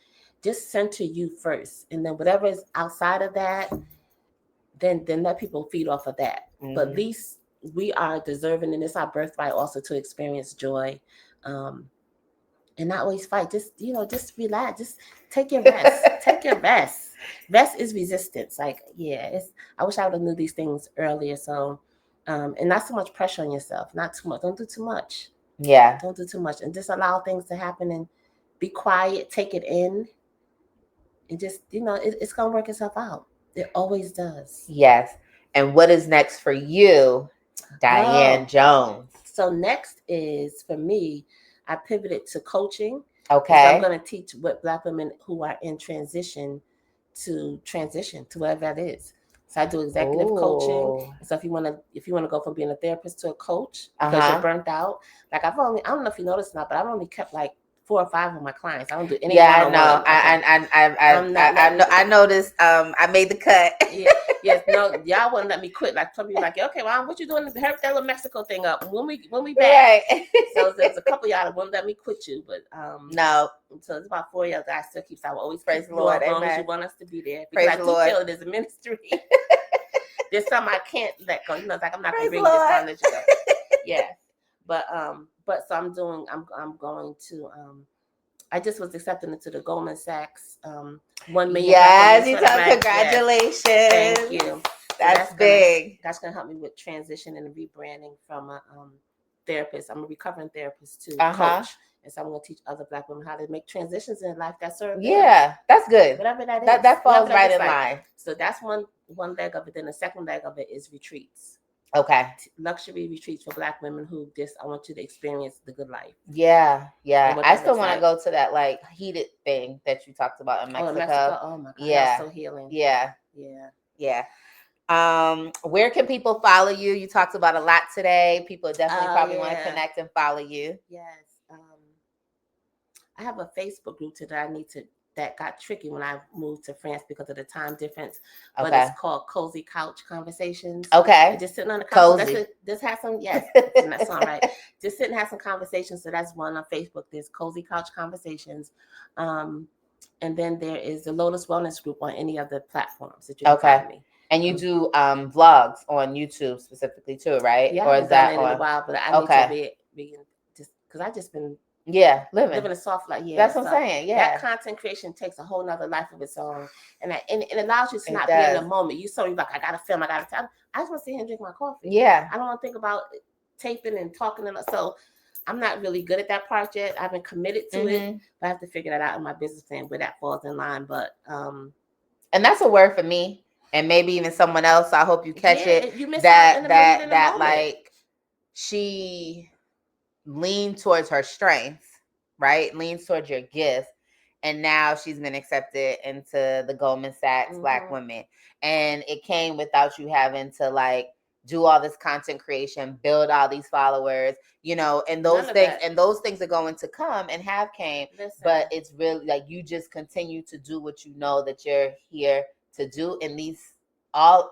Just center you first, and then whatever is outside of that, then let people feed off of that. But at mm-hmm. least we are deserving, and it's our birthright also to experience joy. Um, and not always fight. Just relax. Just take your rest. Take your rest. Rest is resistance. Like, yeah, it's. I wish I would have knew these things earlier. So, and not so much pressure on yourself. Not too much. Don't do too much. Yeah, Don't do too much, and just allow things to happen and be quiet. Take it in, and just it's gonna work itself out. It always does. yes. And what is next for you, Diane Oh, Jones? so next is for me. I pivoted to coaching. And so I'm Okay. going to teach what Black women who are in transition to whatever that is. So I do executive coaching. Ooh. And so if you want to go from being a therapist to a coach Uh because you're huh. burnt out, like I don't know if you noticed or not, but I've only kept like 4 or 5 of my clients. I don't do any Yeah, I know. one-on-one. Okay, I'm not I letting. know. I noticed. I made the cut. Yeah, yes, no, y'all wouldn't let me quit. Like some people, like, okay, well, what you doing? Hurry that little Mexico thing up. When we back. Right. So there's a couple of y'all that won't let me quit you, but No. so it's about 4 years that I still keep. So I will always Praise keep the you on Lord. as long as you Amen. want us to be there because Praise I the do Lord. feel it is a ministry. There's some I can't let go. It's like I'm not gonna Praise the bring you this Lord. time that you go. Yeah, but so I'm going to I just was accepted into the Goldman Sachs 1 million Black Yes, women. you tell Yes, congratulations. thank you. So That's big. that's gonna help me with transition and rebranding from a therapist. I'm a recovering therapist to Uh-huh. coach, and so I'm gonna teach other Black women how to make transitions in life that serve them, Yeah, that's good. whatever that That is, that whatever falls that right looks in like. line. So that's one leg of it. Then the second leg of it is retreats, Okay. luxury retreats for Black women who just I want you to experience the good life Yeah, and yeah. what I that still looks want to like. go to that like heated thing that you talked about in Oh, in Mexico. Mexico, oh my God, that was Yeah. so healing. Yeah. Yeah. Yeah. Where can people follow you? You talked about a lot today. People definitely Oh probably want to yeah. connect and follow you. Yes. I have a Facebook group that got tricky when I moved to France because of the time difference. But it's Okay. called Cozy Couch Conversations. Okay. And just sitting on the couch. Cozy. Just have some, yes, that's not right. Just sit and have some conversations. So that's one on Facebook. There's Cozy Couch Conversations. Um, and then there is the Lotus Wellness Group on any of the platforms that you can Okay. find me. And you do vlogs on YouTube specifically too, right? Yeah, I Or haven't is done that it in a on? while, but I need to Okay. be just because I just been Yeah, living. living a soft life. Yeah, That's what I'm so saying. Yeah. that content creation takes a whole nother life of its own, and it allows you to It not be in the does. moment. You so you're like, I gotta film, I gotta tell. I just want to sit here and drink my coffee. Yeah. I don't want to think about taping and talking, and so I'm not really good at that part yet. I've been committed to it, but I have to figure that out in my business plan where that falls in line. But And that's a word for me, and maybe even someone else. I hope you catch yeah, it. you miss out in That the minute that in the that moment. like she leaned towards her strengths, right? Leans towards your gifts. And now she's been accepted into the Goldman Sachs Black Mm-hmm. Women. And it came without you having to like do all this content creation, build all these followers, and None of that. those things are going to come and have came. Listen, But it's really like you just continue to do what you know that you're here to do. And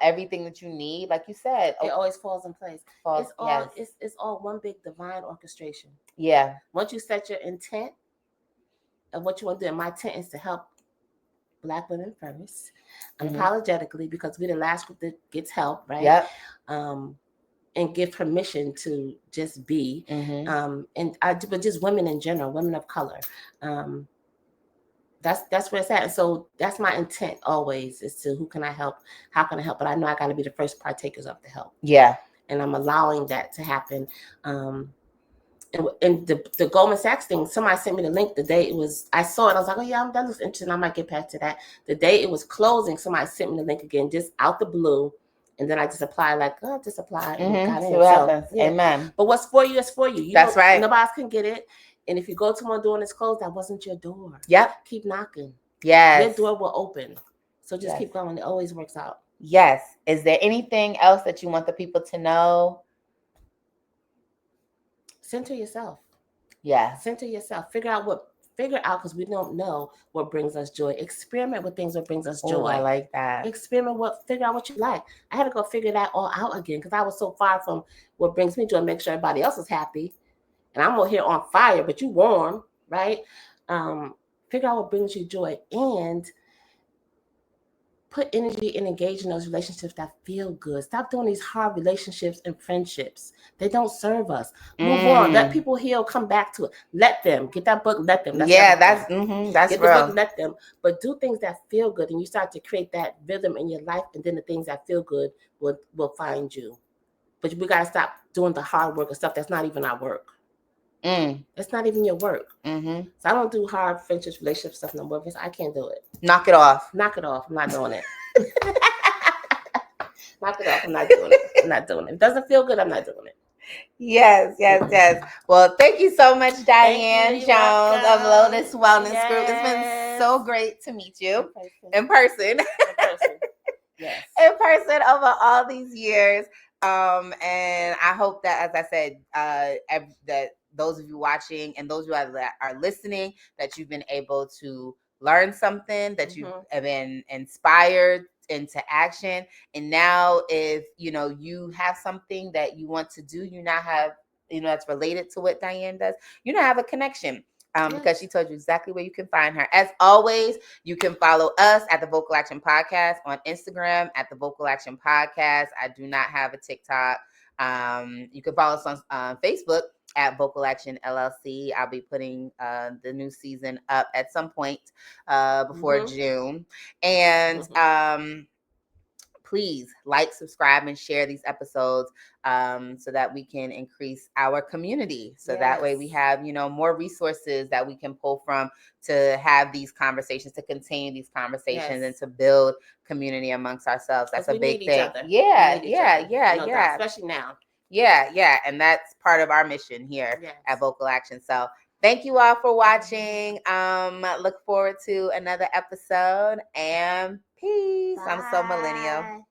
everything that you need, like you said, it always falls in place. yes. It's all one big divine orchestration. Yeah. Once you set your intent of what you want to do, and my intent is to help Black women first, unapologetically, because we're the last group that gets help, right? Yep. And give permission to just be, but just women in general, women of color. That's where it's at. And so that's my intent always is to who can I help? How can I help? But I know I got to be the first partakers of the help. Yeah. And I'm allowing that to happen. And the Goldman Sachs thing, somebody sent me the link the day it was, I saw it, I was like, oh yeah, that looks interesting, I might get back to that. The day it was closing, somebody sent me the link again, just out the blue, and then I just applied, like, oh, just applied and got in. See what happens. Yeah. Amen. But what's for you is for you. That's right. Nobody else can get it. And if you go to one door and it's closed, that wasn't your door. Yep. Keep knocking. Yes. Your door will open. So just keep going. It always works out. Yes. Is there anything else that you want the people to know? Center yourself. Yeah. Center yourself. Figure out, because we don't know what brings us joy. Experiment with things that brings us joy. Oh, I like that. Figure out what you like. I had to go figure that all out again because I was so far from what brings me joy, make sure everybody else is happy. And I'm over here on fire, but you warm, right? Figure out what brings you joy and put energy and engage in those relationships that feel good. Stop doing these hard relationships and friendships. They don't serve us. Move on. Let people heal. Come back to it. Let them get that book. Let them. That's get real. The book. Let them. But do things that feel good, and you start to create that rhythm in your life, and then the things that feel good will find you. But we gotta stop doing the hard work and stuff that's not even our work. It's not even your work. So I don't do hard friendships, relationship stuff no more because I can't do it. Knock it off. I'm not doing it. Knock it off. I'm not doing it. If it doesn't feel good, I'm not doing it. Yes. Well, thank you so much, Diane Jones of Lotus Wellness Group. It's been so great to meet you in person. Yes. In person over all these years. And I hope that, as I said, that those of you watching and those of you that are listening, that you've been able to learn something, that you've been inspired into action. And now if you have something that you want to do, you now have that's related to what Diane does, you now have a connection. Because she told you exactly where you can find her. As always, you can follow us at the Vocal Action Podcast on Instagram at the Vocal Action Podcast. I do not have a TikTok. You can follow us on Facebook at Vocal Action LLC. I'll be putting the new season up at some point before June. And please like, subscribe, and share these episodes so that we can increase our community. So that way we have, more resources that we can pull from to have these conversations, to continue these conversations, and to build community amongst ourselves. That's a big thing. Yeah. Especially now. Yeah. And that's part of our mission here at Vocal Action. So thank you all for watching. Look forward to another episode, and peace. Bye. I'm so millennial.